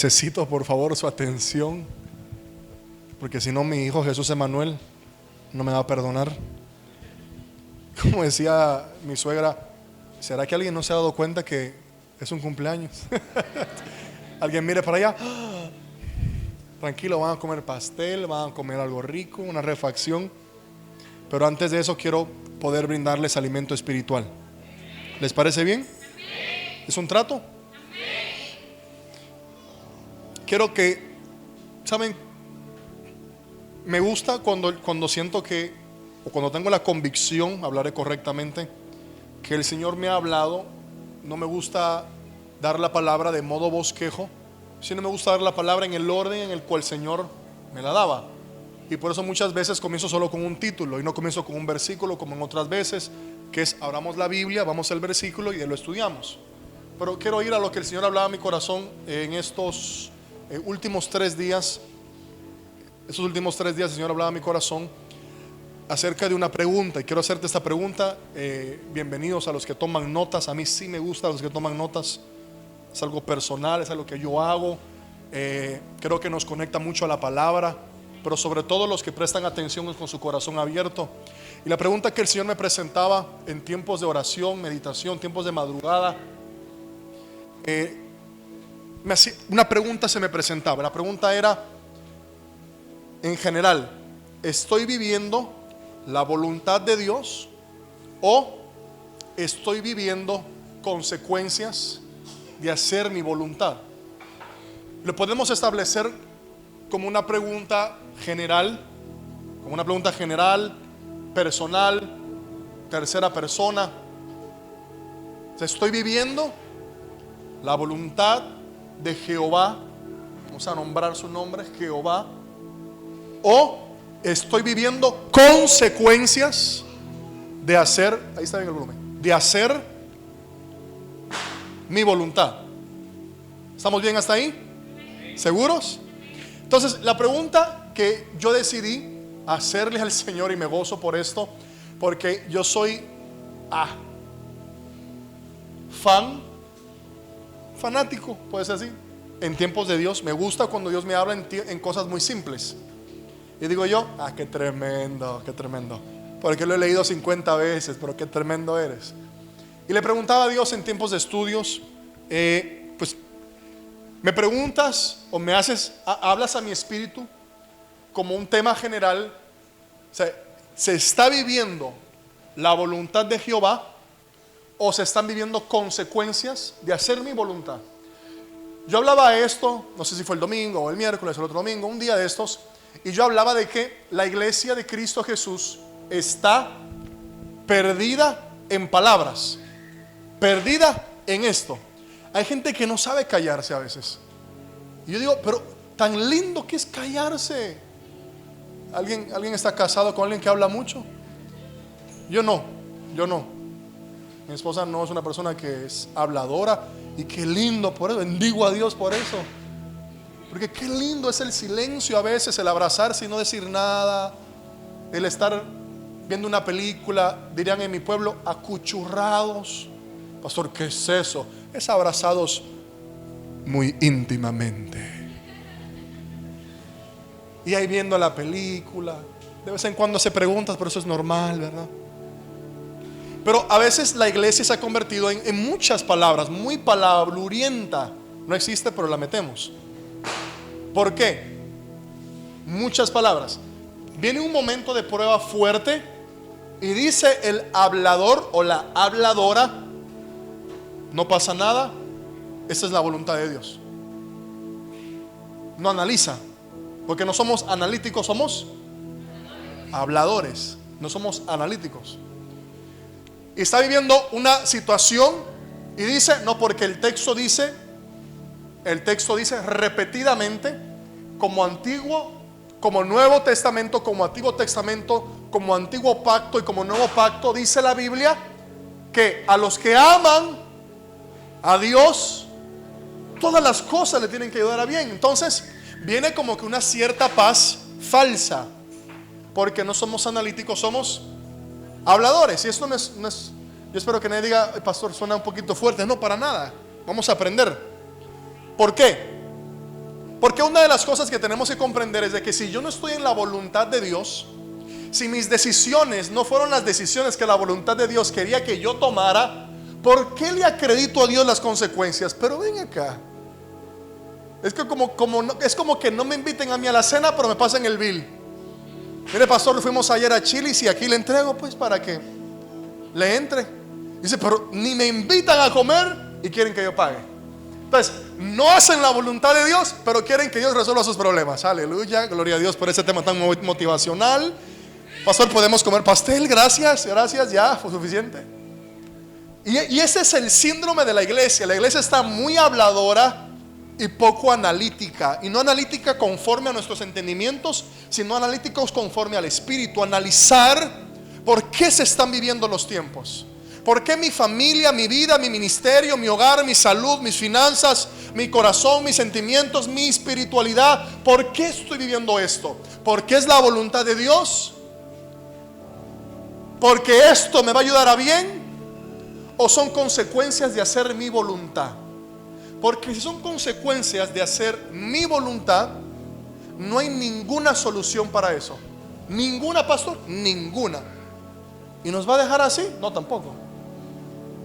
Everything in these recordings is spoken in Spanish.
Necesito por favor su atención, porque si no mi hijo Jesús Emanuel no me va a perdonar. Como decía mi suegra, ¿será que alguien no se ha dado cuenta que es un cumpleaños? Alguien mire para allá. Tranquilo, van a comer pastel, van a comer algo rico, una refacción. Pero antes de eso quiero poder brindarles alimento espiritual. ¿Les parece bien? ¿Es un trato? Quiero que, ¿saben? Me gusta cuando siento que, o cuando tengo la convicción, hablaré correctamente, que el Señor me ha hablado. No me gusta dar la palabra de modo bosquejo, sino me gusta dar la palabra en el orden en el cual el Señor me la daba. Y por eso muchas veces comienzo solo con un título y no comienzo con un versículo como en otras veces, que es abramos la Biblia, vamos al versículo y lo estudiamos. Pero quiero ir a lo que el Señor hablaba a mi corazón en estos últimos 3 días. Estos últimos 3 días el Señor hablaba a mi corazón acerca de una pregunta, y quiero hacerte esta pregunta. Bienvenidos a los que toman notas. A mí sí me gusta los que toman notas. Es algo personal, es algo que yo hago. Creo que nos conecta mucho a la palabra, pero sobre todo los que prestan atención con su corazón abierto. Y la pregunta que el Señor me presentaba en tiempos de oración, meditación, tiempos de madrugada, una pregunta se me presentaba. La pregunta era, en general, ¿estoy viviendo la voluntad de Dios o estoy viviendo consecuencias de hacer mi voluntad? Lo podemos establecer como una pregunta general, personal, tercera persona. ¿Estoy viviendo la voluntad de Jehová? Vamos a nombrar su nombre, Jehová. ¿O estoy viviendo consecuencias de hacer, ahí está bien el volumen, de hacer mi voluntad? ¿Estamos bien hasta ahí? ¿Seguros? Entonces la pregunta que yo decidí hacerle al Señor, y me gozo por esto, porque yo soy fanático, puede ser así, en tiempos de Dios. Me gusta cuando Dios me habla en cosas muy simples. Y digo yo, qué tremendo, porque lo he leído 50 veces, pero qué tremendo eres. Y le preguntaba a Dios en tiempos de estudios, pues me preguntas o me hablas a mi espíritu como un tema general. O sea, ¿se está viviendo la voluntad de Jehová o se están viviendo consecuencias de hacer mi voluntad? Yo hablaba de esto, no sé si fue el domingo o el miércoles o el otro domingo, un día de estos, y yo hablaba de que la iglesia de Cristo Jesús está perdida en palabras, perdida en esto. Hay gente que no sabe callarse a veces. Y yo digo, pero tan lindo que es callarse. ¿Alguien está casado con alguien que habla mucho? Yo no. Mi esposa no es una persona que es habladora, y qué lindo por eso, bendigo a Dios por eso. Porque qué lindo es el silencio a veces, el abrazarse y no decir nada, el estar viendo una película, dirían en mi pueblo, acuchurrados. Pastor, ¿qué es eso? Es abrazados muy íntimamente. Y ahí viendo la película, de vez en cuando se preguntas, pero eso es normal, ¿verdad? Pero a veces la iglesia se ha convertido en muchas palabras, muy palabrurienta. No existe, pero la metemos. ¿Por qué? Muchas palabras. Viene un momento de prueba fuerte y dice el hablador o la habladora, no pasa nada, esa es la voluntad de Dios. No analiza, porque no somos analíticos, somos habladores, no somos analíticos. Y está viviendo una situación y dice, no, porque el texto dice repetidamente, como antiguo, como Nuevo Testamento, como Antiguo Testamento, como Antiguo Pacto y como Nuevo Pacto, dice la Biblia que a los que aman a Dios, todas las cosas le tienen que ayudar a bien. Entonces viene como que una cierta paz falsa, porque no somos analíticos, somos habladores. Y esto no es, yo espero que nadie diga, pastor, suena un poquito fuerte. No, para nada, vamos a aprender. ¿Por qué? Porque una de las cosas que tenemos que comprender es de que si yo no estoy en la voluntad de Dios, si mis decisiones no fueron las decisiones que la voluntad de Dios quería que yo tomara, ¿por qué le acredito a Dios las consecuencias? Pero ven acá, es que es como que no me inviten a mí a la cena, pero me pasen el bill. Mire, pastor, fuimos ayer a Chili's y aquí le entrego pues para que le entre. Dice, pero ni me invitan a comer y quieren que yo pague. Entonces, no hacen la voluntad de Dios, pero quieren que Dios resuelva sus problemas. Aleluya, gloria a Dios por ese tema tan motivacional. Pastor, podemos comer pastel, gracias, ya, fue suficiente. Y ese es el síndrome de la iglesia. La iglesia está muy habladora y poco analítica. Y no analítica conforme a nuestros entendimientos, sino analíticos conforme al Espíritu. Analizar por qué se están viviendo los tiempos. ¿Por qué mi familia, mi vida, mi ministerio, mi hogar, mi salud, mis finanzas, mi corazón, mis sentimientos, mi espiritualidad? ¿Por qué estoy viviendo esto? ¿Por qué es la voluntad de Dios? ¿Porque esto me va a ayudar a bien? ¿O son consecuencias de hacer mi voluntad? Porque si son consecuencias de hacer mi voluntad, no hay ninguna solución para eso. Ninguna, pastor, ninguna. ¿Y nos va a dejar así? No, tampoco.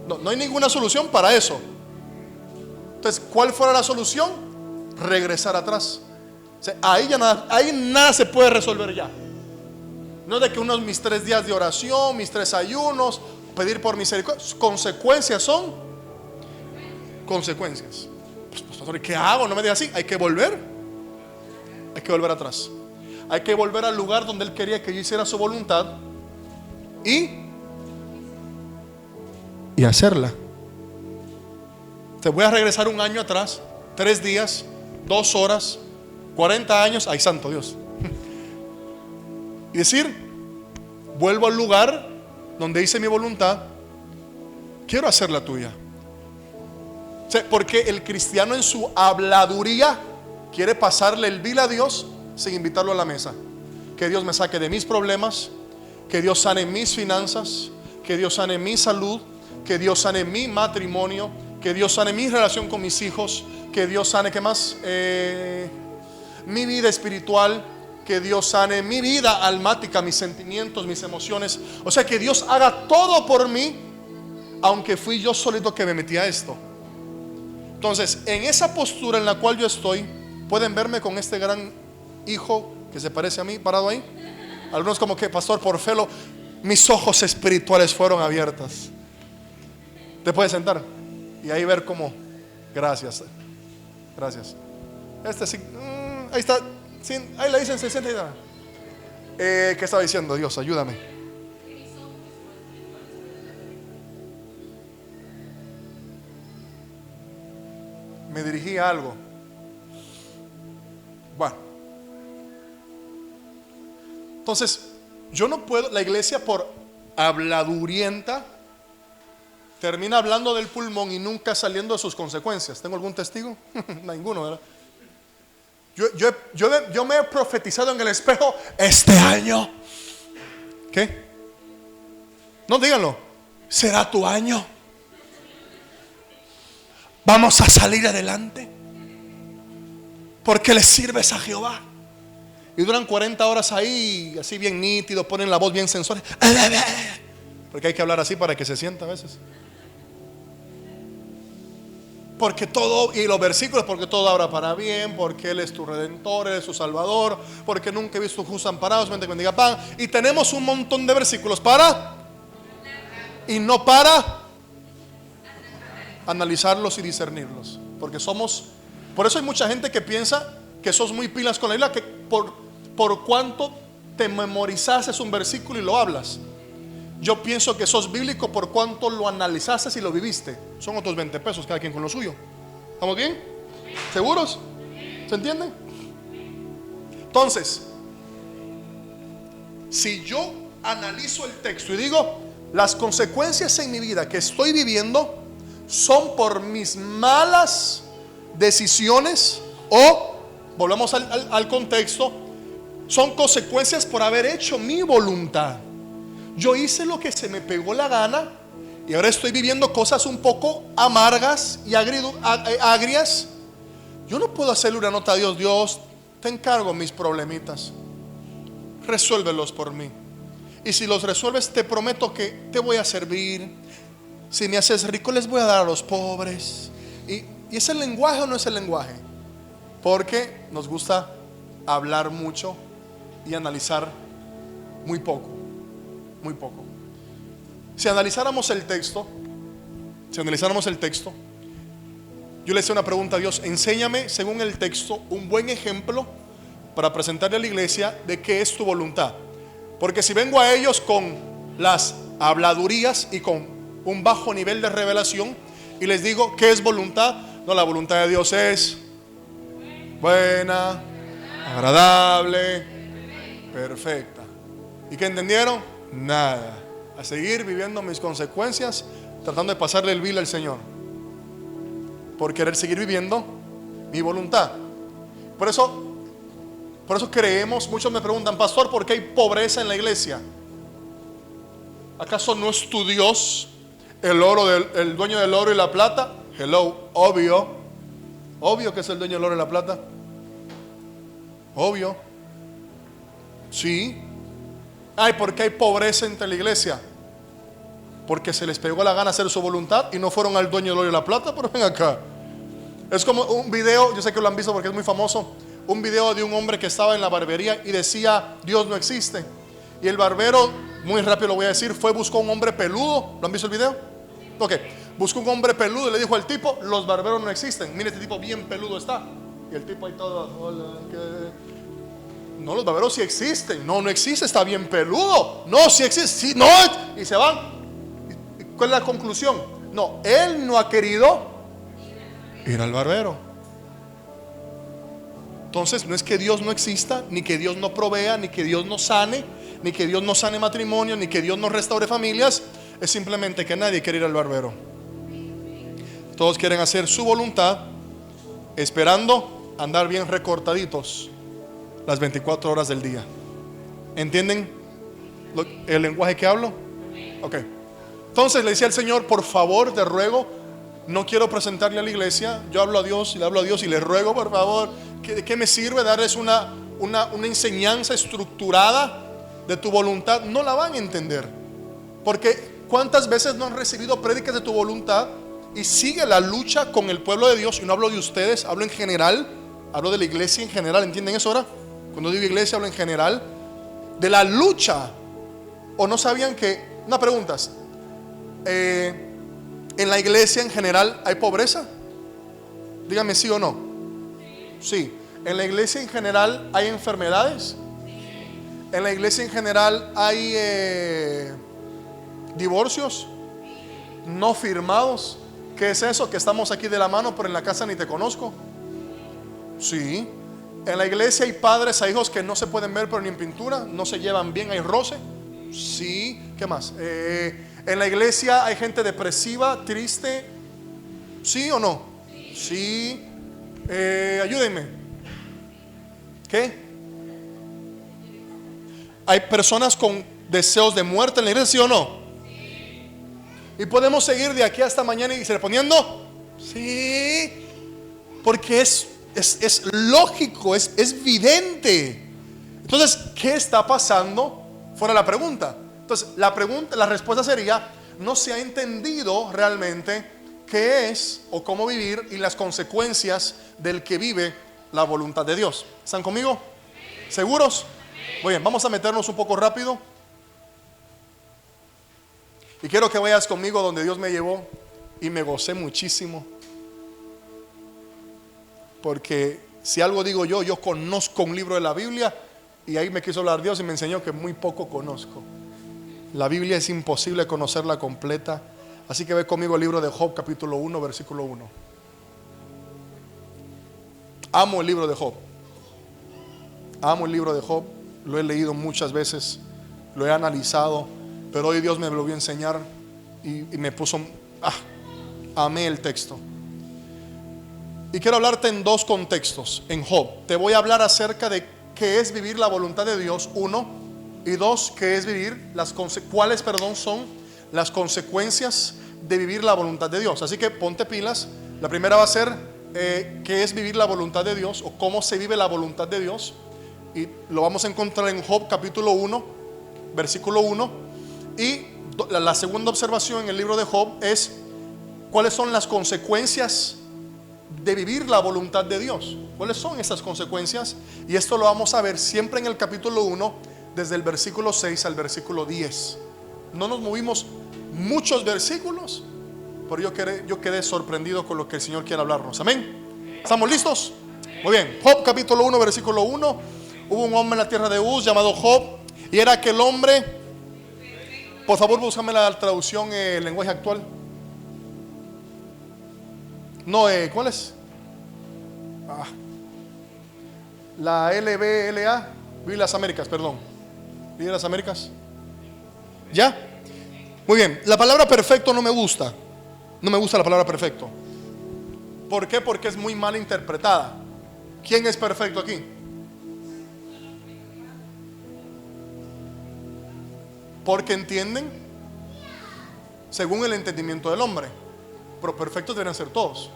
No hay ninguna solución para eso. Entonces, ¿cuál fuera la solución? Regresar atrás. O sea, ahí nada se puede resolver ya. No de que mis 3 días de oración, mis 3 ayunos, pedir por misericordia. Consecuencias son consecuencias. Pues, pastor, ¿qué hago? No me diga así. Hay que volver. Hay que volver atrás. Hay que volver al lugar donde Él quería que yo hiciera su voluntad y hacerla. Te voy a regresar 1 año atrás, 3 días, 2 horas, 40 años. Ay, santo Dios. Y decir, vuelvo al lugar donde hice mi voluntad, quiero hacer la tuya. O sea, porque el cristiano en su habladuría quiere pasarle el bill a Dios sin invitarlo a la mesa. Que Dios me saque de mis problemas, que Dios sane mis finanzas, que Dios sane mi salud, que Dios sane mi matrimonio, que Dios sane mi relación con mis hijos, que Dios sane, ¿qué más? Mi vida espiritual, que Dios sane mi vida almática, mis sentimientos, mis emociones. O sea, que Dios haga todo por mí, aunque fui yo solito que me metí a esto. Entonces, en esa postura en la cual yo estoy, pueden verme con este gran hijo que se parece a mí parado ahí. Algunos como que, pastor, por fe mis ojos espirituales fueron abiertas. Te puedes sentar y ahí ver cómo. Gracias. Este sí, ahí está. Sí, ahí le dicen 60 y nada. ¿Qué estaba diciendo? Dios, ayúdame. Me dirigí a algo. Bueno, entonces yo no puedo. La iglesia, por habladurienta, termina hablando del pulmón y nunca saliendo de sus consecuencias. ¿Tengo algún testigo? Ninguno, ¿verdad? Yo me he profetizado en el espejo este año. ¿Qué? No, díganlo. ¿Será tu año? Vamos a salir adelante porque le sirves a Jehová. Y duran 40 horas ahí, así bien nítido, ponen la voz bien sensual. Porque hay que hablar así para que se sienta a veces. Porque todo, y los versículos, porque todo obra para bien, porque Él es tu Redentor, Él es tu Salvador, porque nunca he visto un justo amparado, solamente que bendiga pan. Y tenemos un montón de versículos para, y no para analizarlos y discernirlos. Porque por eso hay mucha gente que piensa que sos muy pilas con la Biblia, que por cuanto te memorizaste un versículo y lo hablas. Yo pienso que sos bíblico por cuanto lo analizaste y lo viviste. Son otros 20 pesos cada quien con lo suyo. ¿Estamos bien? ¿Seguros? ¿Se entiende? Entonces, si yo analizo el texto y digo, las consecuencias en mi vida que estoy viviendo son por mis malas decisiones, o volvamos al contexto, son consecuencias por haber hecho mi voluntad. Yo hice lo que se me pegó la gana y ahora estoy viviendo cosas un poco amargas y agrias Yo no puedo hacerle una nota a Dios: Dios, te encargo mis problemitas, resuélvelos por mí. Y si los resuelves, te prometo que te voy a servir. Si me haces rico, les voy a dar a los pobres. ¿Y es el lenguaje o no es el lenguaje? Porque nos gusta hablar mucho y analizar muy poco. Muy poco. Si analizáramos el texto, yo le hice una pregunta a Dios: enséñame, según el texto, un buen ejemplo para presentarle a la iglesia de qué es tu voluntad. Porque si vengo a ellos con las habladurías y con un bajo nivel de revelación y les digo qué es voluntad, no, la voluntad de Dios es buena, agradable, perfecta. ¿Y qué entendieron? Nada. A seguir viviendo mis consecuencias, tratando de pasarle el bill al Señor, por querer seguir viviendo mi voluntad. Por eso creemos, muchos me preguntan: pastor, ¿por qué hay pobreza en la iglesia? ¿Acaso no es tu Dios el dueño del oro y la plata? Hello, obvio que es el dueño del oro y la plata. Obvio. Sí. Ay, ¿por qué hay pobreza entre la iglesia? Porque se les pegó la gana hacer su voluntad y no fueron al dueño del oro y la plata. Pero ven acá. Es como un video, yo sé que lo han visto porque es muy famoso, un video de un hombre que estaba en la barbería y decía: Dios no existe. Y el barbero, muy rápido lo voy a decir, buscó un hombre peludo. ¿Lo han visto el video? Ok, buscó un hombre peludo y le dijo al tipo: los barberos no existen. Mire, este tipo bien peludo está. Y el tipo ahí todo: hola, ¿qué? No, los barberos sí existen. No existe, está bien peludo. No, sí existe, sí, no. Y se van. ¿Cuál es la conclusión? No, él no ha querido ir al barbero. Entonces no es que Dios no exista, ni que Dios no provea, ni que Dios no sane, ni que Dios no sane matrimonio, ni que Dios no restaure familias. Es simplemente que nadie quiere ir al barbero. Todos quieren hacer su voluntad, esperando andar bien recortaditos las 24 horas del día. ¿Entienden el lenguaje que hablo? Ok. Entonces le decía al Señor: por favor, te ruego, no quiero presentarle a la iglesia. Yo hablo a Dios y le hablo a Dios y le ruego, por favor, ¿de qué me sirve darles una enseñanza estructurada de tu voluntad? No la van a entender. Porque ¿cuántas veces no han recibido prédicas de tu voluntad y sigue la lucha con el pueblo de Dios? Y no hablo de ustedes, hablo en general, hablo de la iglesia en general. ¿Entienden eso ahora? Cuando digo iglesia, hablo en general de la lucha. ¿O no sabían que, una pregunta, en la iglesia en general hay pobreza? Díganme sí o no. Sí. En la iglesia en general hay enfermedades. En la iglesia en general hay divorcios no firmados. ¿Qué es eso? Que estamos aquí de la mano, pero en la casa ni te conozco. Sí. En la iglesia hay padres a hijos que no se pueden ver, pero ni en pintura, no se llevan bien, hay roce. Sí. ¿Qué más? En la iglesia hay gente depresiva, triste. ¿Sí o no? Sí. Ayúdenme. ¿Qué? Hay personas con deseos de muerte en la iglesia, ¿sí o no? Y podemos seguir de aquí hasta mañana y seguir poniendo. Sí. Porque es lógico, es evidente. Entonces, ¿qué está pasando? Fuera la pregunta. Entonces, la respuesta sería: no se ha entendido realmente qué es o cómo vivir y las consecuencias del que vive la voluntad de Dios. ¿Están conmigo? ¿Seguros? Muy bien, vamos a meternos un poco rápido. Y quiero que vayas conmigo donde Dios me llevó y me gocé muchísimo. Porque si algo digo yo conozco un libro de la Biblia, y ahí me quiso hablar Dios y me enseñó que muy poco conozco. La Biblia es imposible conocerla completa. Así que ve conmigo el libro de Job, capítulo 1, versículo 1. Amo el libro de Job. Amo el libro de Job. Lo he leído muchas veces, lo he analizado, pero hoy Dios me lo volvió a enseñar y me puso, amé el texto. Y quiero hablarte en dos contextos en Job. Te voy a hablar acerca de qué es vivir la voluntad de Dios, uno, y dos, qué es vivir cuáles son las consecuencias de vivir la voluntad de Dios. Así que ponte pilas. La primera va a ser qué es vivir la voluntad de Dios o cómo se vive la voluntad de Dios. Y lo vamos a encontrar en Job capítulo 1, versículo 1. Y la segunda observación en el libro de Job es cuáles son las consecuencias de vivir la voluntad de Dios. ¿Cuáles son esas consecuencias? Y esto lo vamos a ver siempre en el capítulo 1, desde el versículo 6 al versículo 10. No nos movimos muchos versículos, pero yo quedé sorprendido con lo que el Señor quiere hablarnos. Amén. ¿Estamos listos? Muy bien. Job capítulo 1, versículo 1. Hubo un hombre en la tierra de Uz llamado Job, y era aquel hombre. Por favor, búscame la traducción lenguaje actual. No, ¿cuál es? La LBLA, Biblia de las Américas, perdón. Biblia de las Américas. ¿Ya? Muy bien. La palabra perfecto no me gusta. No me gusta la palabra perfecto. ¿Por qué? Porque es muy mal interpretada. ¿Quién es perfecto aquí? Porque entienden según el entendimiento del hombre. Pero perfectos deberían ser todos.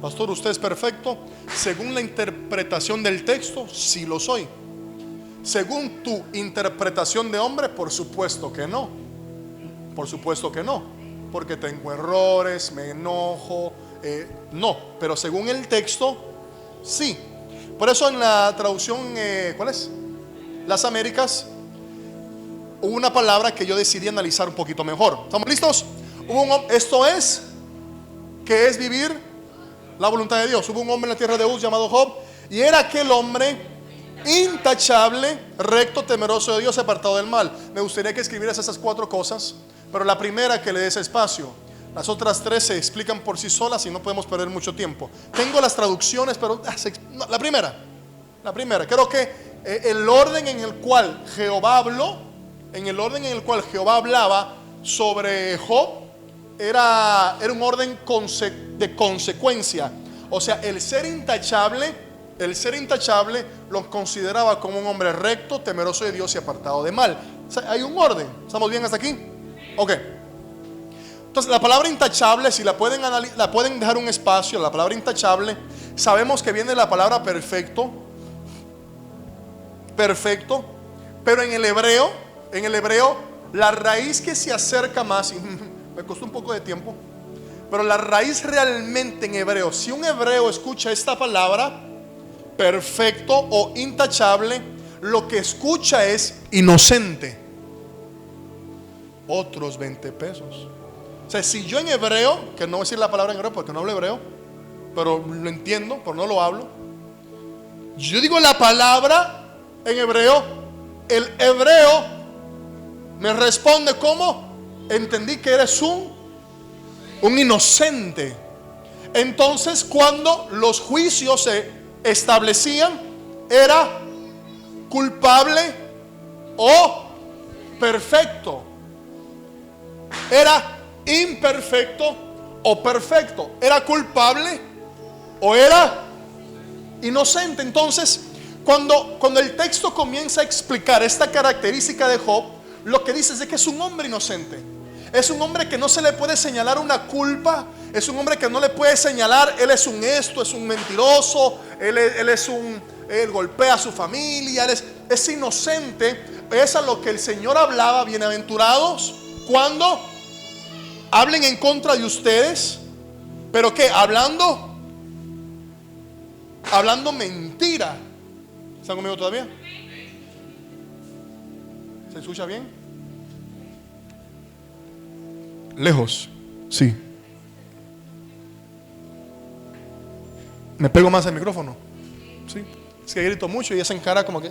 Pastor, ¿usted es perfecto? Según la interpretación del texto, sí lo soy. Según tu interpretación de hombre, por supuesto que no. Por supuesto que no. Porque tengo errores, me enojo. No, pero según el texto, sí. Por eso en la traducción, ¿cuál es? Las Américas, hubo una palabra que yo decidí analizar un poquito mejor. ¿Estamos listos? Esto es, ¿qué es vivir la voluntad de Dios? Hubo un hombre en la tierra de Uz llamado Job, y era aquel hombre intachable, recto, temeroso de Dios, apartado del mal. Me gustaría que escribieras esas 4 cosas, pero la primera, que le des espacio. Las otras 3 se explican por sí solas y no podemos perder mucho tiempo. Tengo las traducciones, pero la primera, creo que el orden en el cual Jehová habló, en el orden en el cual Jehová hablaba sobre Job, era un orden de consecuencia. O sea, el ser intachable lo consideraba como un hombre recto, temeroso de Dios y apartado de mal. O sea, hay un orden. ¿Estamos bien hasta aquí? Ok. Entonces, la palabra intachable, si la pueden dejar un espacio, la palabra intachable, sabemos que viene de la palabra perfecto, pero en el hebreo, la raíz que se acerca más, y me costó un poco de tiempo, pero la raíz realmente en hebreo, si un hebreo escucha esta palabra, perfecto o intachable, lo que escucha es inocente. Otros 20 pesos. O sea, si yo en hebreo, que no voy a decir la palabra en hebreo porque no hablo hebreo, pero lo entiendo, pero no lo hablo. Yo digo la palabra en hebreo, el hebreo me responde como: entendí que eres un inocente. Entonces, cuando los juicios se establecían, era culpable o perfecto, era imperfecto o perfecto, era culpable o era inocente. Entonces, cuando el texto comienza a explicar esta característica de Job, lo que dice es de que es un hombre inocente. Es un hombre que no se le puede señalar una culpa. Es un hombre que no le puede señalar: él es un esto, es un mentiroso, él golpea a su familia, es inocente. Es a lo que el Señor hablaba: bienaventurados cuando hablen en contra de ustedes, pero ¿qué? Hablando mentira. ¿Están conmigo todavía? ¿Se escucha bien? Lejos, sí. ¿Me pego más al micrófono? Sí. Es que grito mucho y esa encara como que...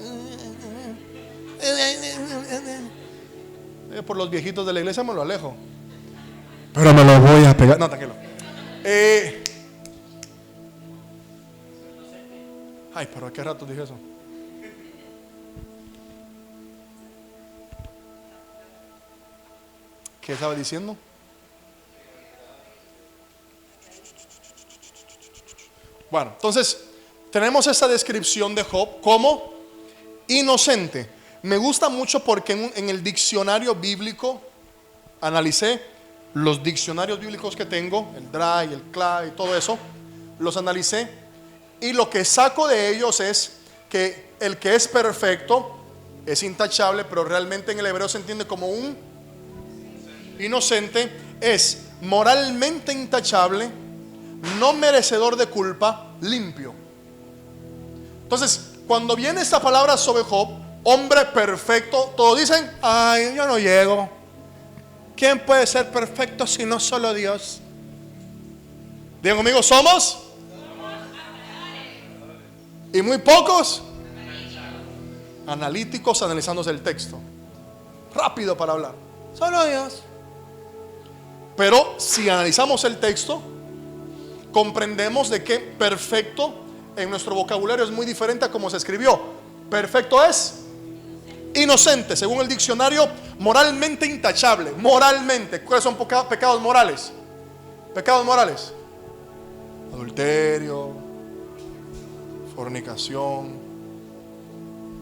Por los viejitos de la iglesia me lo alejo. Pero me lo voy a pegar. No, tranquilo. Ay, pero ¿a qué rato dije eso? ¿Qué estaba diciendo? Bueno, entonces tenemos esa descripción de Job como inocente. Me gusta mucho porque en el diccionario bíblico, analicé los diccionarios bíblicos que tengo, el DRA y el CLA y todo eso. los analicé y lo que saco de ellos es que el que es perfecto es intachable, pero realmente en el hebreo se entiende como un inocente, es moralmente intachable, no merecedor de culpa, limpio. Entonces, cuando viene esta palabra sobre Job, hombre perfecto, todos dicen: ay, yo no llego. ¿Quién puede ser perfecto si no solo Dios? Digan conmigo, somos y muy pocos analíticos analizándose el texto. Rápido para hablar. Solo Dios. Pero si analizamos el texto, comprendemos de que perfecto en nuestro vocabulario es muy diferente a cómo se escribió. Perfecto es inocente, según el diccionario, moralmente intachable. Moralmente, ¿cuáles son pecados morales? Pecados morales: adulterio, fornicación,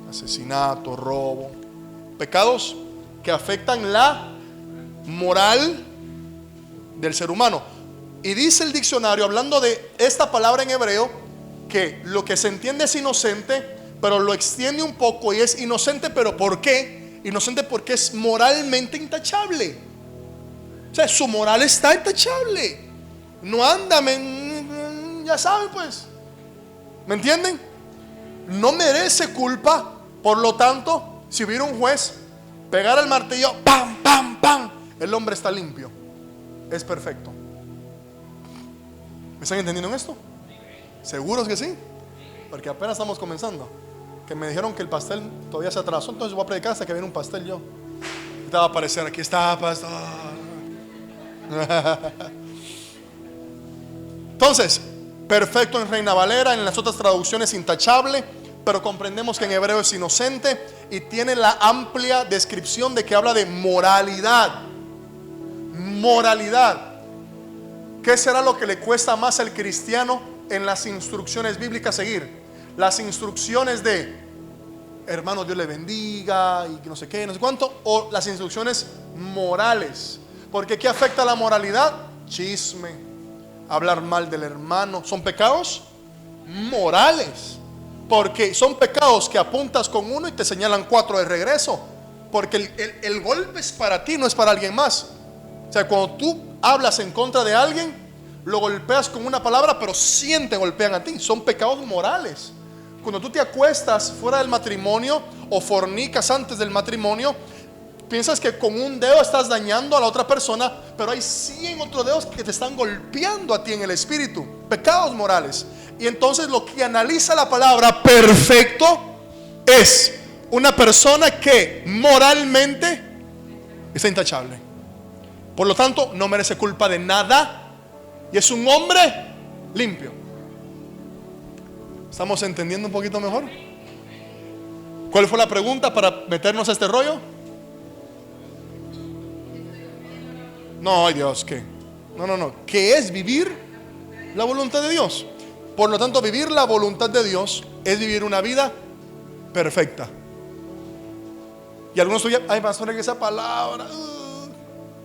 asesinato, robo. Pecados que afectan la moral del ser humano. Y dice el diccionario, hablando de esta palabra en hebreo, que lo que se entiende es inocente, pero lo extiende un poco y es inocente, pero ¿por qué? Inocente porque es moralmente intachable. O sea, su moral está intachable. No anda, ya saben pues. ¿Me entienden? No merece culpa. Por lo tanto, si hubiera un juez pegar el martillo, ¡pam, pam, pam!, el hombre está limpio, es perfecto. ¿Me están entendiendo en esto? ¿Seguros que sí? Porque apenas estamos comenzando. Que me dijeron que el pastel todavía se atrasó, entonces voy a predicar hasta que viene un pastel yo. Te va a aparecer, aquí está, pastor. Entonces, perfecto en Reina Valera, en las otras traducciones intachable, pero comprendemos que en hebreo es inocente y tiene la amplia descripción de que habla de moralidad. Moralidad. ¿Qué será lo que le cuesta más al cristiano en las instrucciones bíblicas seguir? Las instrucciones de hermano, Dios le bendiga y no sé qué, no sé cuánto, o las instrucciones morales. Porque ¿qué afecta a la moralidad? Chisme, hablar mal del hermano. Son pecados morales, porque son pecados que apuntas con uno y te señalan 4 de regreso. Porque el golpe es para ti, no es para alguien más. O sea, cuando tú hablas en contra de alguien, lo golpeas con una palabra, pero 100 te golpean a ti. Son pecados morales. Cuando tú te acuestas fuera del matrimonio o fornicas antes del matrimonio, piensas que con un dedo estás dañando a la otra persona, pero hay 100 otros dedos que te están golpeando a ti en el espíritu. Pecados morales. Y entonces lo que analiza la palabra perfecto es una persona que moralmente está intachable. Por lo tanto, no merece culpa de nada y es un hombre limpio. ¿Estamos entendiendo un poquito mejor? ¿Cuál fue la pregunta para meternos a este rollo? No, ay Dios, ¿qué? No. ¿Qué es vivir la voluntad de Dios? Por lo tanto, vivir la voluntad de Dios es vivir una vida perfecta. Y algunos oyen, ay pastor, que esa palabra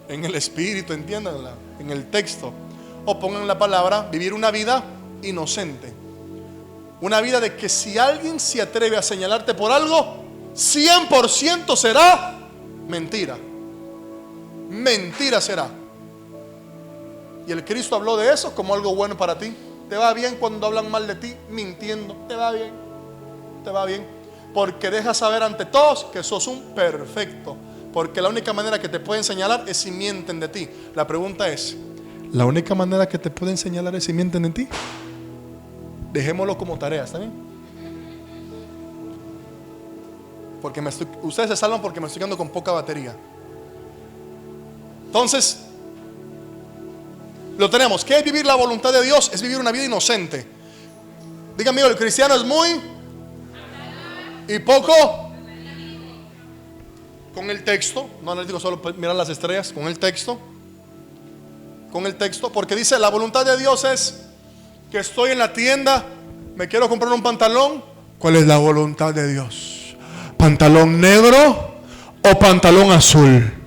en el espíritu, entiéndanla, en el texto. O pongan la palabra vivir una vida inocente. Una vida de que si alguien se atreve a señalarte por algo, 100% será mentira. Mentira será. Y el Cristo habló de eso como algo bueno para ti. Te va bien cuando hablan mal de ti mintiendo. Te va bien. Te va bien. Porque dejas saber ante todos que sos un perfecto. Porque la única manera que te pueden señalar es si mienten de ti. La pregunta es, ¿la única manera que te pueden señalar es si mienten de ti? Dejémoslo como tarea, ¿está bien? Porque ustedes se salvan porque me estoy quedando con poca batería. Entonces, lo tenemos. ¿Qué es vivir la voluntad de Dios? Es vivir una vida inocente. Díganme, el cristiano es muy y poco con el texto. No les digo solo mirar las estrellas, con el texto. Con el texto, porque dice la voluntad de Dios es que estoy en la tienda, me quiero comprar un pantalón. ¿Cuál es la voluntad de Dios? ¿Pantalón negro o pantalón azul?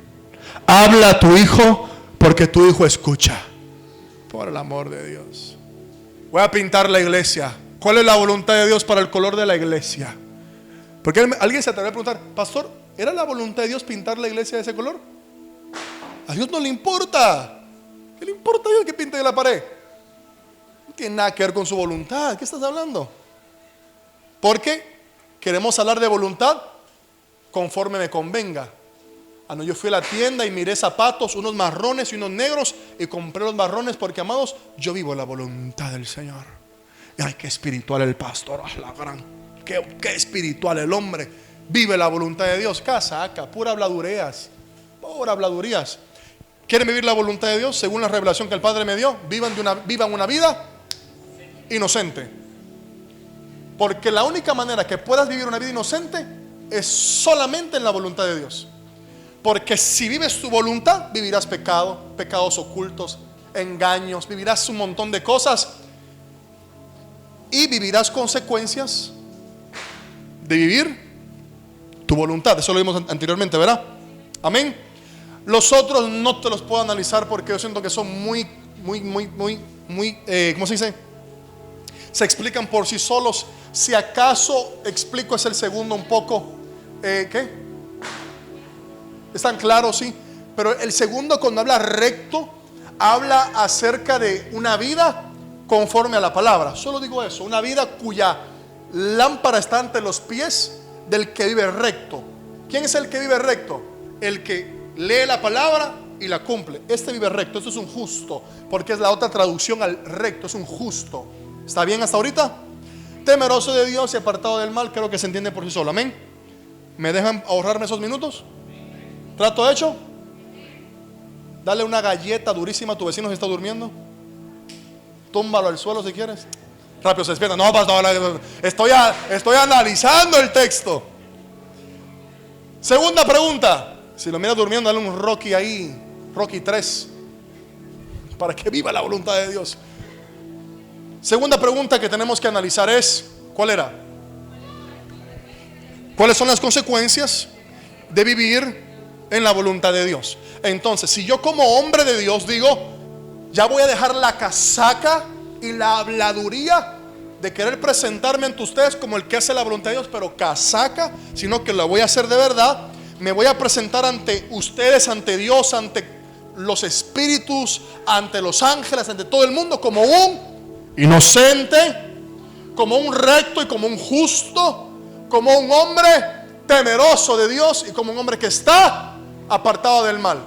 Habla a tu hijo porque tu hijo escucha. Por el amor de Dios. Voy a pintar la iglesia. ¿Cuál es la voluntad de Dios para el color de la iglesia? Porque alguien se atreve a preguntar, pastor, ¿era la voluntad de Dios pintar la iglesia de ese color? A Dios no le importa. ¿Qué le importa a Dios que pinte la pared? No tiene nada que ver con su voluntad. ¿Qué estás hablando? Porque queremos hablar de voluntad conforme me convenga. No, yo fui a la tienda y miré zapatos, unos marrones y unos negros, y compré los marrones porque, amados, yo vivo la voluntad del Señor. Y ay, qué espiritual el pastor, la gran, qué espiritual el hombre. Vive la voluntad de Dios. Casaca, pura habladurías. ¿Quieren vivir la voluntad de Dios según la revelación que el Padre me dio? Vivan una vida inocente. Porque la única manera que puedas vivir una vida inocente es solamente en la voluntad de Dios. Porque si vives tu voluntad, vivirás pecados ocultos, engaños, vivirás un montón de cosas y vivirás consecuencias de vivir tu voluntad. Eso lo vimos anteriormente, ¿verdad? Amén. Los otros no te los puedo analizar porque yo siento que son muy, ¿cómo se dice? Se explican por sí solos. Si acaso explico es el segundo un poco, ¿qué? ¿Están claros? Sí. Pero el segundo, cuando habla recto, habla acerca de una vida conforme a la palabra. Solo digo eso, una vida cuya lámpara está ante los pies del que vive recto. ¿Quién es el que vive recto? El que lee la palabra y la cumple. Este vive recto. Esto es un justo, porque es la otra traducción al recto. Es un justo. ¿Está bien hasta ahorita? Temeroso de Dios y apartado del mal. Creo que se entiende por sí solo. Amén. ¿Me dejan ahorrarme esos minutos? ¿Trato hecho? Dale una galleta durísima a tu vecino si está durmiendo. Túmbalo al suelo si quieres. Rápido se despierta. No, pastor, estoy analizando el texto. Segunda pregunta. Si lo miras durmiendo, dale un Rocky ahí, Rocky 3, para que viva la voluntad de Dios. Segunda pregunta que tenemos que analizar es, ¿cuál era? ¿Cuáles son las consecuencias de vivir en la voluntad de Dios? Entonces, si yo como hombre de Dios digo, ya voy a dejar la casaca y la habladuría de querer presentarme ante ustedes como el que hace la voluntad de Dios, pero casaca, sino que la voy a hacer de verdad. Me voy a presentar ante ustedes, ante Dios, ante los espíritus, ante los ángeles, ante todo el mundo, como un inocente, como un recto y como un justo, como un hombre temeroso de Dios y como un hombre que está apartado del mal.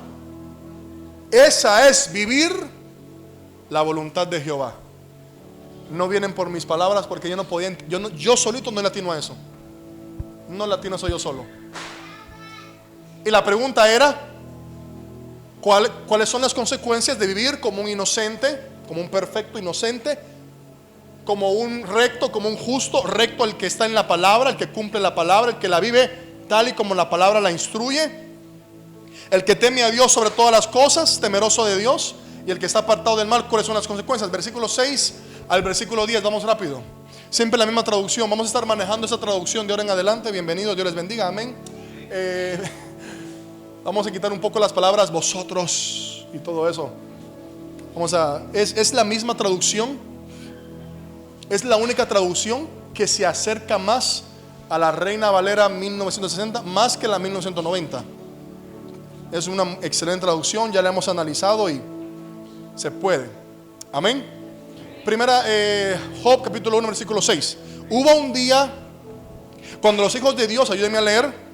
Esa es vivir la voluntad de Jehová. No vienen por mis palabras, porque yo no podía, yo solito no latino a eso. No latino soy yo solo. Y la pregunta era, ¿cuáles son las consecuencias de vivir como un inocente, como un perfecto inocente, como un recto, como un justo? Recto, el que está en la palabra, el que cumple la palabra, el que la vive tal y como la palabra la instruye, el que teme a Dios sobre todas las cosas, temeroso de Dios, y el que está apartado del mal. ¿Cuáles son las consecuencias? Versículo 6 al versículo 10, vamos rápido. Siempre la misma traducción. Vamos a estar manejando esa traducción de ahora en adelante. Bienvenidos, Dios les bendiga, amén. Vamos a quitar un poco las palabras vosotros y todo eso. Es la misma traducción. Es la única traducción que se acerca más a la Reina Valera 1960, más que la 1990. Es una excelente traducción, ya la hemos analizado y se puede. Amén. Primera, Job capítulo 1 versículo 6. Hubo un día cuando los hijos de Dios, ayúdenme a leer.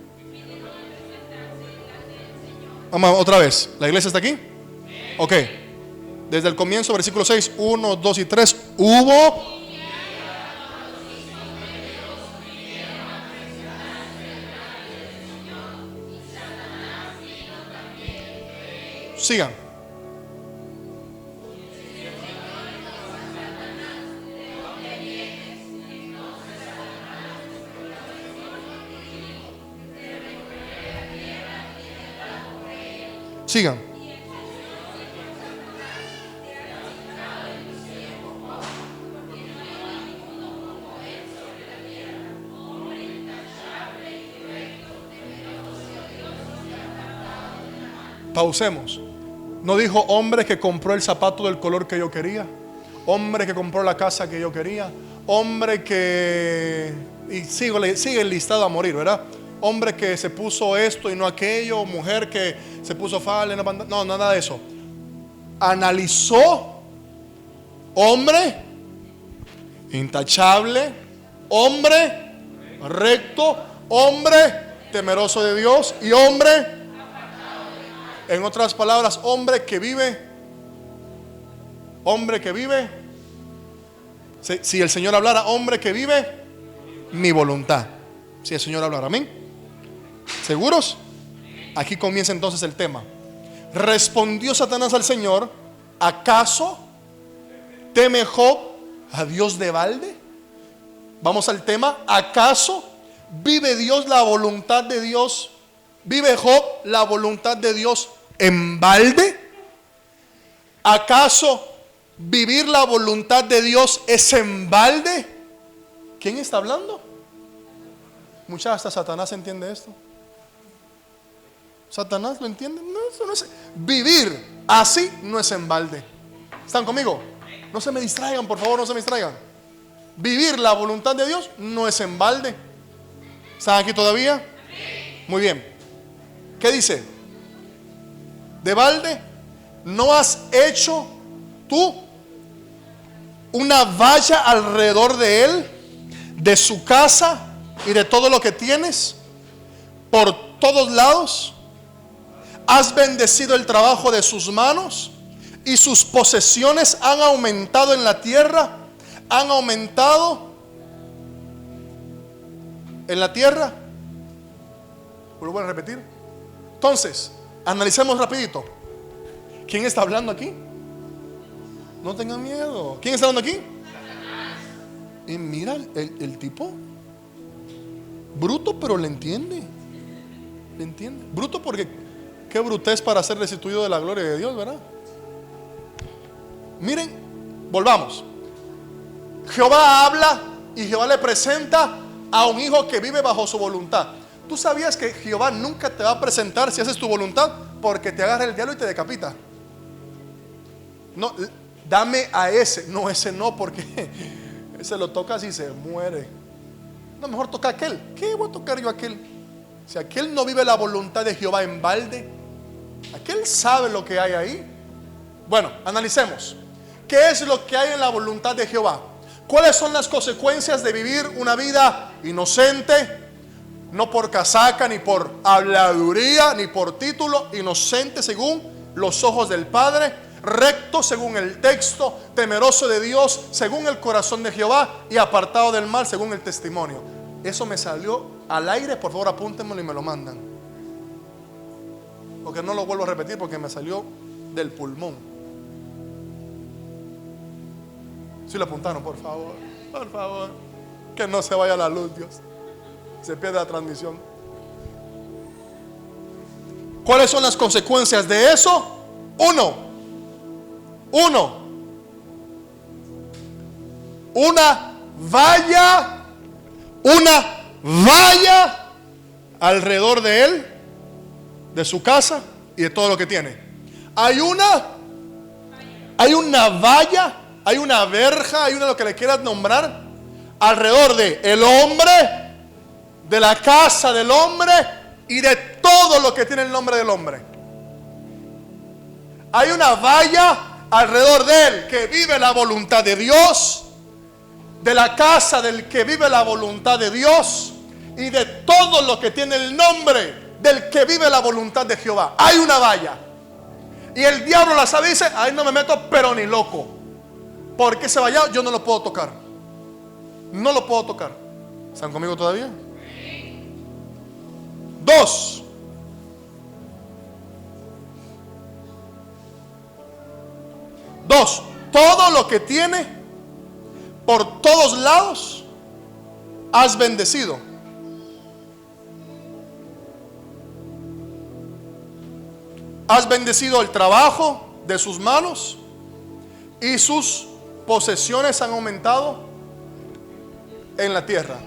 Vamos otra vez. ¿La iglesia está aquí? Ok. Desde el comienzo, versículo 6, 1, 2 y 3. Hubo. Sigan. Sigan. Pausemos. No dijo hombre que compró el zapato del color que yo quería, hombre que compró la casa que yo quería, hombre que... Y sigue el listado a morir, ¿verdad? Hombre que se puso esto y no aquello, mujer que se puso falda, no, nada de eso. Analizó, hombre intachable, hombre recto, hombre temeroso de Dios y hombre, en otras palabras, hombre que vive, si el Señor hablara, hombre que vive mi voluntad. Si el Señor hablara, amén. ¿Seguros? Aquí comienza entonces el tema. Respondió Satanás al Señor: ¿acaso teme Job a Dios de balde? Vamos al tema. ¿Acaso vive Dios la voluntad de Dios? ¿Vive Job la voluntad de Dios en balde? ¿Acaso vivir la voluntad de Dios es en balde? ¿Quién está hablando? Muchas, hasta Satanás entiende esto. ¿Satanás lo entiende? No, eso no es. Vivir así no es en balde. ¿Están conmigo? No se me distraigan, por favor, no se me distraigan. Vivir la voluntad de Dios no es en balde. ¿Están aquí todavía? Muy bien. ¿Qué dice? De balde, ¿no has hecho tú una valla alrededor de él, de su casa y de todo lo que tienes, por todos lados? Has bendecido el trabajo de sus manos y sus posesiones han aumentado en la tierra. Han aumentado en la tierra. ¿Lo voy a repetir? Entonces, analicemos rapidito. ¿Quién está hablando aquí? No tengan miedo. ¿Quién está hablando aquí? Y mira el tipo bruto, pero le entiende. Le entiende. Bruto porque qué brutez para ser restituido de la gloria de Dios, ¿verdad? Miren, volvamos. Jehová habla y Jehová le presenta a un hijo que vive bajo su voluntad. ¿Tú sabías que Jehová nunca te va a presentar si haces tu voluntad? Porque te agarra el diablo y te decapita. No, dame a ese. No, ese no, porque ese lo tocas y se muere. No, mejor toca a aquel. ¿Qué voy a tocar yo a aquel? Si aquel no vive la voluntad de Jehová en balde, aquel sabe lo que hay ahí. Bueno, analicemos. ¿Qué es lo que hay en la voluntad de Jehová? ¿Cuáles son las consecuencias de vivir una vida inocente? No por casaca, ni por habladuría, ni por título. Inocente según los ojos del Padre, recto según el texto, temeroso de Dios según el corazón de Jehová y apartado del mal según el testimonio. Eso me salió al aire, por favor apúntenmelo y me lo mandan, porque no lo vuelvo a repetir porque me salió del pulmón. Si lo apuntaron, por favor, que no se vaya la luz, Dios, se pierde la transmisión. ¿Cuáles son las consecuencias de eso? Uno, una valla alrededor de él, de su casa y de todo lo que tiene. Hay una valla, hay una verja, hay una, lo que le quieras nombrar, alrededor de el hombre, de la casa del hombre y de todo lo que tiene el nombre del hombre. Hay una valla alrededor de él que vive la voluntad de Dios, de la casa del que vive la voluntad de Dios y de todo lo que tiene el nombre del que vive la voluntad de Jehová. Hay una valla. Y el diablo la sabe y dice: ahí no me meto, pero ni loco, porque ese vallado yo no lo puedo tocar. No lo puedo tocar. ¿Están conmigo todavía? Dos, todo lo que tiene por todos lados has bendecido. Has bendecido el trabajo de sus manos y sus posesiones han aumentado en la tierra.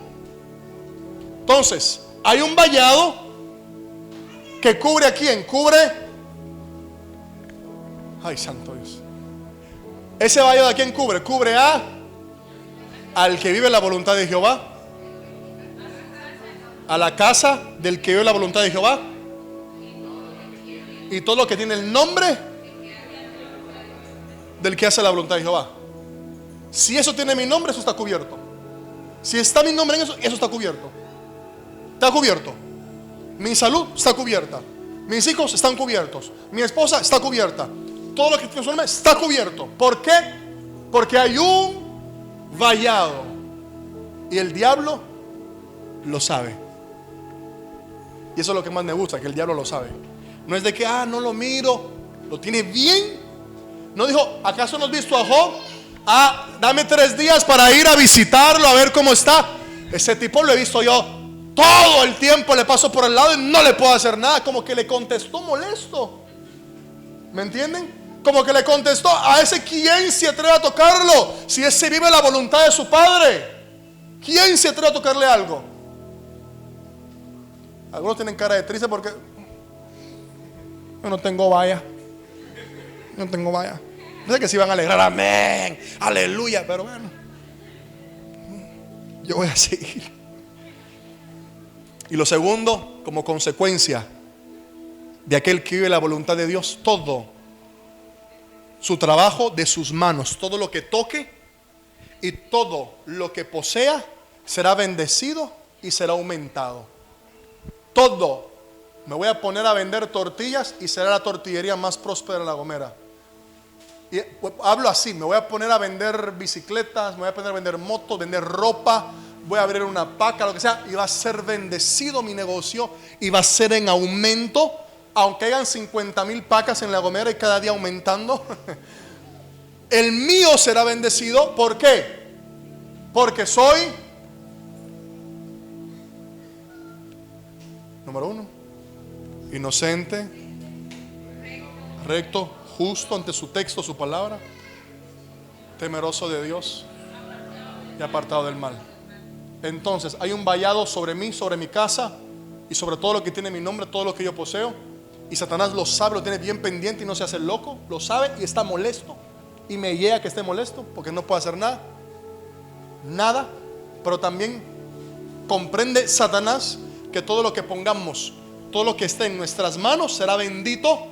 Entonces, hay un vallado que cubre a quién, cubre, ay santo Dios, Ese vallado, ¿a quién cubre? Cubre al que vive la voluntad de Jehová, a la casa del que vive la voluntad de Jehová, y todo lo que tiene el nombre del que hace la voluntad de Jehová. Si eso tiene mi nombre, eso está cubierto. Si está mi nombre en eso, eso está cubierto. Está cubierto. Mi salud está cubierta. Mis hijos están cubiertos. Mi esposa está cubierta. Todo lo que tiene su nombre está cubierto. ¿Por qué? Porque hay un vallado. Y el diablo lo sabe. Y eso es lo que más me gusta, que el diablo lo sabe. No es de que, no lo miro. Lo tiene bien. No dijo, ¿acaso no has visto a Job? Dame 3 días para ir a visitarlo, a ver cómo está. Ese tipo lo he visto yo todo el tiempo, le paso por el lado y no le puedo hacer nada. Como que le contestó molesto. ¿Me entienden? Como que le contestó, a ese ¿quién se atreve a tocarlo? Si ese vive la voluntad de su padre, ¿quién se atreve a tocarle algo? Algunos tienen cara de triste porque yo no tengo valla. No tengo valla. No sé que se iban a alegrar, amén, aleluya, pero bueno, yo voy a seguir. Y lo segundo, como consecuencia de aquel que vive la voluntad de Dios, todo su trabajo de sus manos, todo lo que toque y todo lo que posea será bendecido y será aumentado. Todo. Me voy a poner a vender tortillas y será la tortillería más próspera de La Gomera. Y hablo así, me voy a poner a vender bicicletas, me voy a poner a vender motos, vender ropa, voy a abrir una paca, lo que sea, y va a ser bendecido mi negocio y va a ser en aumento, aunque hayan 50,000 pacas en La Gomera y cada día aumentando. El mío será bendecido. ¿Por qué? Porque soy, número 1, inocente, recto, justo ante su texto, su palabra, temeroso de Dios y apartado del mal. Entonces hay un vallado sobre mí, sobre mi casa y sobre todo lo que tiene mi nombre, todo lo que yo poseo. Y Satanás lo sabe, lo tiene bien pendiente y no se hace loco. Lo sabe y está molesto. Y me llega que esté molesto porque no puede hacer nada. Nada. Pero también comprende Satanás que todo lo que pongamos, todo lo que esté en nuestras manos será bendito.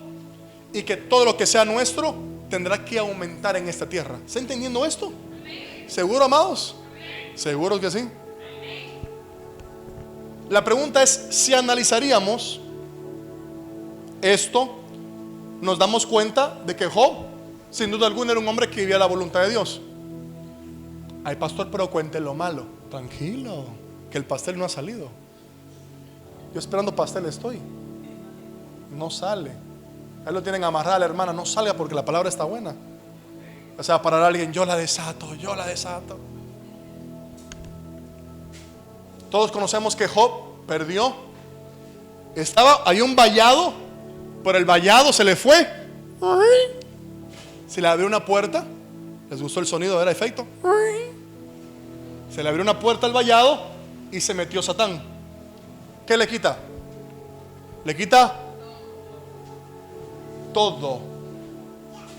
Y que todo lo que sea nuestro tendrá que aumentar en esta tierra. ¿Está entendiendo esto? ¿Seguro, amados? ¿Seguros que sí? La pregunta es, si analizaríamos esto, nos damos cuenta de que Job, sin duda alguna, era un hombre que vivía la voluntad de Dios. Ay, pastor, pero cuente lo malo. Tranquilo, que el pastel no ha salido. Yo esperando pastel estoy. No sale. Ahí lo tienen amarrado a la hermana, no salga porque la palabra está buena. O sea, parar a alguien, yo la desato, yo la desato. Todos conocemos que Job perdió. Hay un vallado, pero el vallado se le fue. Se le abrió una puerta. ¿Les gustó el sonido? ¿Era efecto? Se le abrió una puerta al vallado y se metió Satán. ¿Qué le quita? Le quita todo.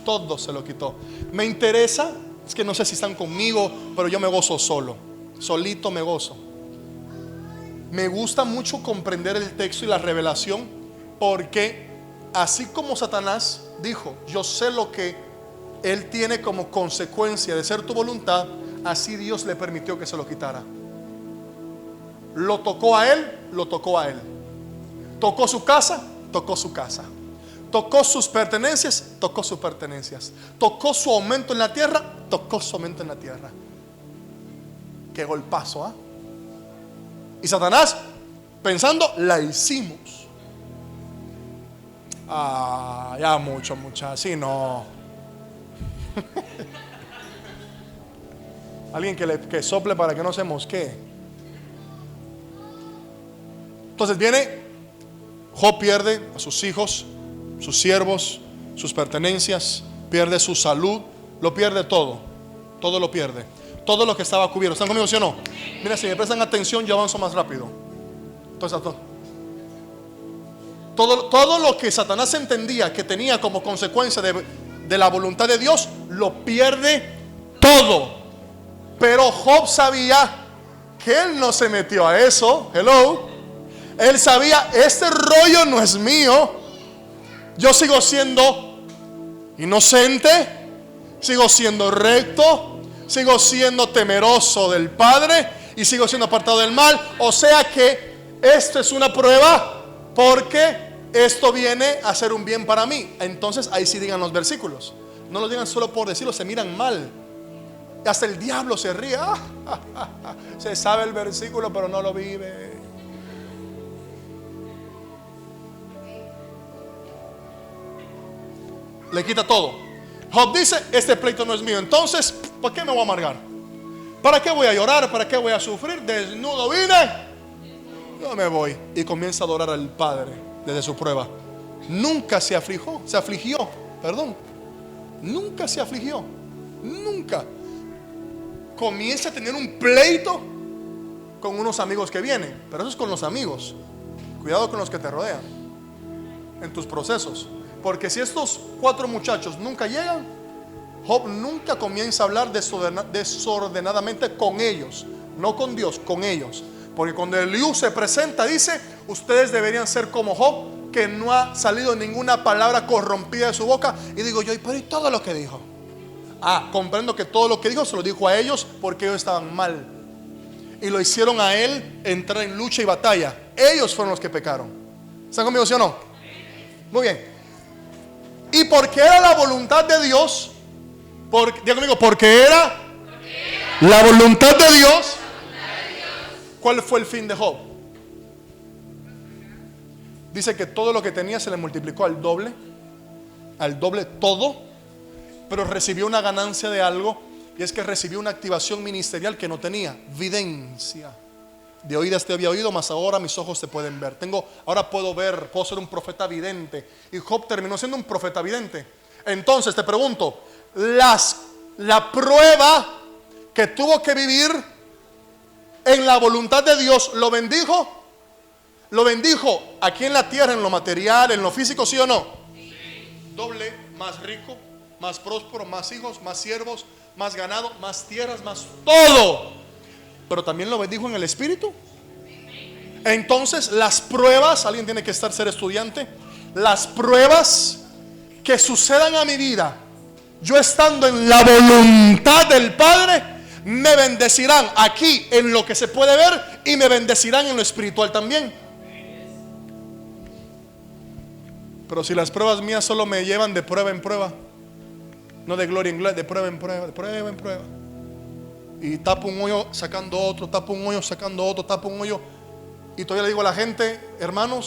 Todo se lo quitó. Me interesa, es que no sé si están conmigo, pero yo me gozo solo. Solito me gozo. Me gusta mucho comprender el texto y la revelación, porque así como Satanás dijo, yo sé lo que él tiene como consecuencia de ser tu voluntad, así Dios le permitió que se lo quitara. Lo tocó a él, lo tocó a él. Tocó su casa, tocó su casa. Tocó sus pertenencias, tocó sus pertenencias. Tocó su aumento en la tierra, tocó su aumento en la tierra. Qué golpazo, ¿ah? Y Satanás, pensando, la hicimos. Ya mucho, así no. Alguien que sople para que no se mosquee. Entonces viene, Job pierde a sus hijos, sus siervos, sus pertenencias, pierde su salud, lo pierde todo. Todo lo pierde. Todo lo que estaba cubierto. ¿Están conmigo, sí o no? Mira, si me prestan atención, yo avanzo más rápido. Entonces, todo lo que Satanás entendía que tenía como consecuencia de de la voluntad de Dios, lo pierde todo. Pero Job sabía que él no se metió a eso. Hello. Él sabía, este rollo no es mío. Yo sigo siendo inocente, sigo siendo recto, sigo siendo temeroso del Padre y sigo siendo apartado del mal. O sea que esto es una prueba, porque esto viene a ser un bien para mí. Entonces ahí sí digan los versículos. No lo digan solo por decirlo, se miran mal. Hasta el diablo se ríe. Se sabe el versículo pero no lo vive. Le quita todo. Job dice, este pleito no es mío. Entonces, ¿por qué me voy a amargar? ¿Para qué voy a llorar? ¿Para qué voy a sufrir? Desnudo vine, yo me voy. Y comienza a adorar al Padre desde su prueba. Nunca se afligió, perdón. Nunca se afligió. Nunca. Comienza a tener un pleito con unos amigos que vienen. Pero eso es con los amigos. Cuidado con los que te rodean en tus procesos. Porque si estos 4 muchachos nunca llegan, Job nunca comienza a hablar desordenadamente con ellos. No con Dios, con ellos. Porque cuando Eliú se presenta, dice, ustedes deberían ser como Job, que no ha salido ninguna palabra corrompida de su boca. Y digo yo, pero ¿y todo lo que dijo? Comprendo que todo lo que dijo se lo dijo a ellos porque ellos estaban mal. Y lo hicieron a él entrar en lucha y batalla. Ellos fueron los que pecaron. ¿Están conmigo, sí o no? Muy bien. Y porque era la voluntad de Dios, diga conmigo, porque era la voluntad de Dios. ¿Cuál fue el fin de Job? Dice que todo lo que tenía se le multiplicó al doble todo, pero recibió una ganancia de algo, y es que recibió una activación ministerial que no tenía, videncia. De oídas te había oído, mas ahora mis ojos te pueden ver. Ahora puedo ver, puedo ser un profeta vidente. Y Job terminó siendo un profeta vidente. Entonces te pregunto, la prueba que tuvo que vivir en la voluntad de Dios, ¿lo bendijo? ¿Lo bendijo aquí en la tierra, en lo material, en lo físico, sí o no? Sí. Doble, más rico, más próspero, más hijos, más siervos, más ganado, más tierras, más todo. Pero también lo bendijo en el espíritu. Entonces las pruebas, alguien tiene que ser estudiante. Las pruebas que sucedan a mi vida, yo estando en la voluntad del Padre, me bendecirán aquí en lo que se puede ver y me bendecirán en lo espiritual también. Pero si las pruebas mías solo me llevan de prueba en prueba, no de gloria en gloria, de prueba en prueba, de prueba en prueba, y tapo un hoyo sacando otro, tapo un hoyo sacando otro, tapo un hoyo, y todavía le digo a la gente, hermano,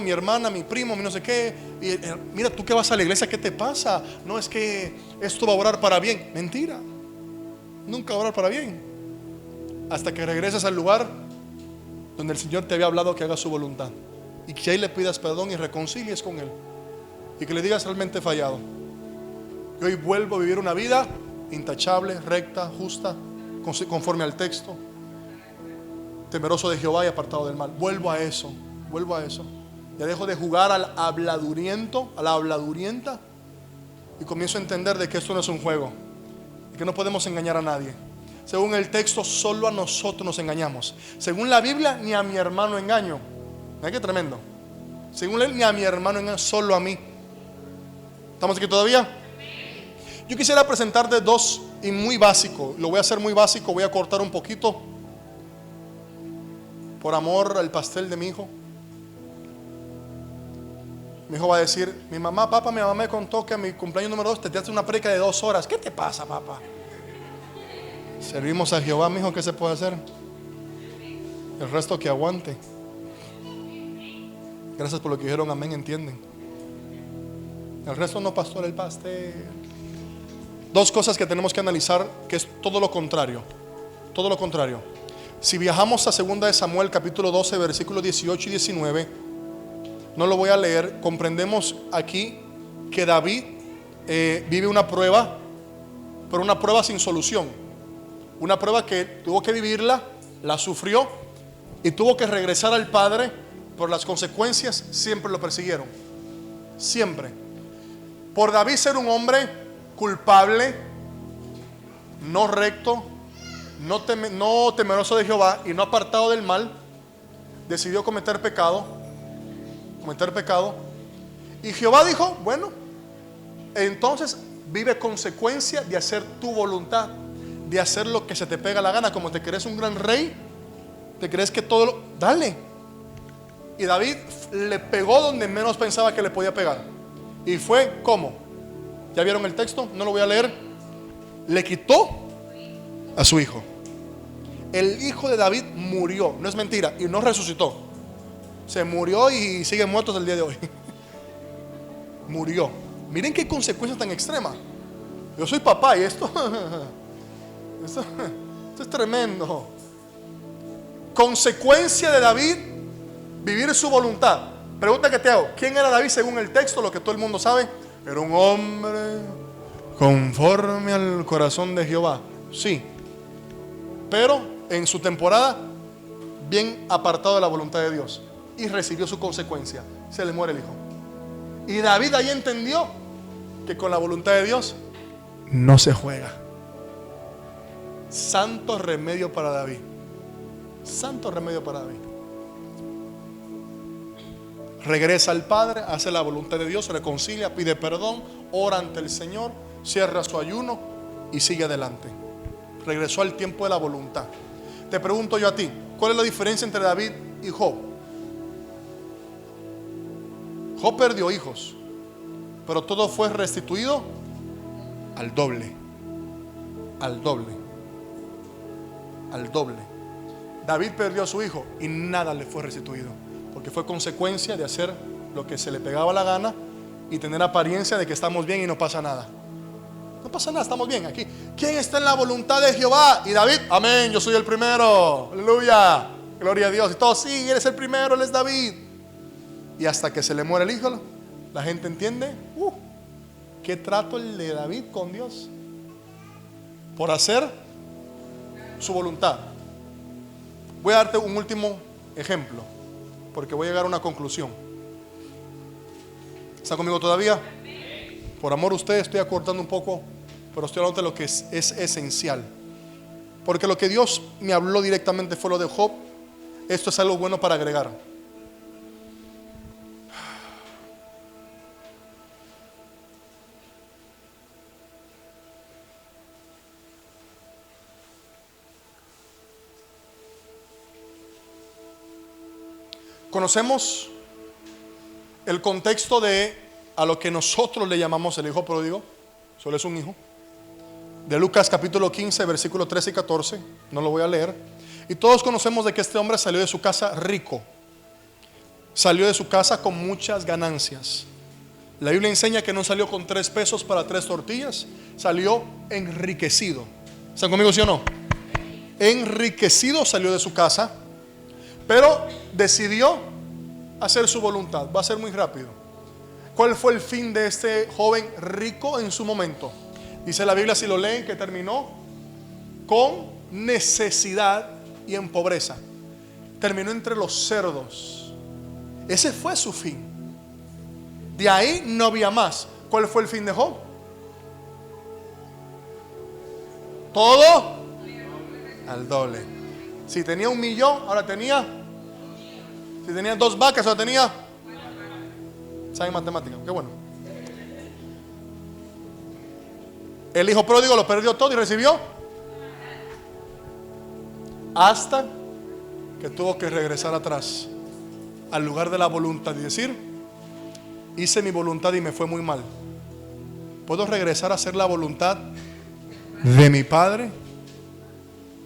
mi hermana, mi primo, mi no sé qué, y, mira, tú que vas a la iglesia, ¿qué te pasa? No, es que esto va a orar para bien. Mentira, nunca va a orar para bien hasta que regreses al lugar donde el Señor te había hablado que haga su voluntad, y que ahí le pidas perdón y reconcilies con Él, y que le digas realmente fallado. Y hoy vuelvo a vivir una vida intachable, recta, justa, conforme al texto, temeroso de Jehová y apartado del mal. Vuelvo a eso. Ya dejo de jugar al habladuriento, a la habladurienta, y comienzo a entender de que esto no es un juego, de que no podemos engañar a nadie. Según el texto, solo a nosotros nos engañamos. Según la Biblia, ni a mi hermano engaño. ¿Ven qué tremendo? Según él, ni a mi hermano engaño, solo a mí. ¿Estamos aquí todavía? Yo quisiera presentarte dos, y muy básico. Lo voy a hacer muy básico, voy a cortar un poquito por amor al pastel de mi hijo. Mi hijo va a decir, mi mamá me contó que a mi cumpleaños número 2 te tiraste una predica de 2 horas. ¿Qué te pasa, papá? Servimos a Jehová, mi hijo, ¿qué se puede hacer? El resto que aguante. Gracias por lo que dijeron, amén, entienden. El resto no, pastor, el pastel. Dos cosas que tenemos que analizar, que es todo lo contrario. Todo lo contrario. Si viajamos a 2 de Samuel capítulo 12 versículos 18 y 19, no lo voy a leer. Comprendemos aquí que David vive una prueba, pero una prueba sin solución. Una prueba que tuvo que vivirla, la sufrió y tuvo que regresar al Padre, por las consecuencias siempre lo persiguieron. Siempre. Por David ser un hombre culpable, no recto, no temeroso de Jehová y no apartado del mal, decidió cometer pecado. Y Jehová dijo, bueno, entonces vive consecuencia de hacer tu voluntad, de hacer lo que se te pega la gana. Como te crees un gran rey, te crees que todo lo... Dale. Y David le pegó donde menos pensaba que le podía pegar. Y fue ¿cómo? ¿Ya vieron el texto? No lo voy a leer. Le quitó a su hijo. El hijo de David murió, no es mentira, y no resucitó. Se murió y sigue muerto hasta el día de hoy. Murió. Miren qué consecuencia tan extrema. Yo soy papá y esto es tremendo. Consecuencia de David, vivir su voluntad. Pregunta que te hago, ¿quién era David según el texto? Lo que todo el mundo sabe. Era un hombre conforme al corazón de Jehová. Sí, pero en su temporada bien apartado de la voluntad de Dios, y recibió su consecuencia. Se le muere el hijo. Y David ahí entendió que con la voluntad de Dios no se juega. Santo remedio para David. Santo remedio para David. Regresa al Padre, hace la voluntad de Dios, se reconcilia, pide perdón, ora ante el Señor, cierra su ayuno y sigue adelante. Regresó al tiempo de la voluntad. Te pregunto yo a ti, ¿cuál es la diferencia entre David y Job? Job perdió hijos, pero todo fue restituido al doble. Al doble. Al doble. David perdió a su hijo y nada le fue restituido, porque fue consecuencia de hacer lo que se le pegaba la gana y tener apariencia de que estamos bien y no pasa nada. No pasa nada, estamos bien aquí. ¿Quién está en la voluntad de Jehová? Y David, amén, yo soy el primero. Aleluya, gloria a Dios. Y todos, sí, eres el primero, él es David. Y hasta que se le muere el hijo, la gente entiende, qué trato el de David con Dios por hacer su voluntad. Voy a darte un último ejemplo, porque voy a llegar a una conclusión. ¿Está conmigo todavía? Por amor a ustedes estoy acortando un poco, pero estoy hablando de lo que es esencial. Porque lo que Dios me habló directamente fue lo de Job. Esto es algo bueno para agregar. Conocemos el contexto de a lo que nosotros le llamamos el hijo pródigo. Solo es un hijo. De Lucas capítulo 15, versículos 13 y 14. No lo voy a leer. Y todos conocemos de que este hombre salió de su casa rico. Salió de su casa con muchas ganancias. La Biblia enseña que no salió con 3 pesos para 3 tortillas. Salió enriquecido. ¿Están conmigo, sí o no? Enriquecido salió de su casa, pero decidió hacer su voluntad. Va a ser muy rápido. ¿Cuál fue el fin de este joven rico en su momento? Dice la Biblia, si lo leen, que terminó con necesidad y en pobreza. Terminó entre los cerdos. Ese fue su fin. De ahí no había más. ¿Cuál fue el fin de Job? Todo al doble. Si tenía 1,000,000, ahora tenía. Si tenía 2 vacas, ahora tenía. ¿Saben matemáticas? Qué bueno. El hijo pródigo lo perdió todo y recibió hasta que tuvo que regresar atrás al lugar de la voluntad y decir: hice mi voluntad y me fue muy mal. ¿Puedo regresar a hacer la voluntad de mi Padre?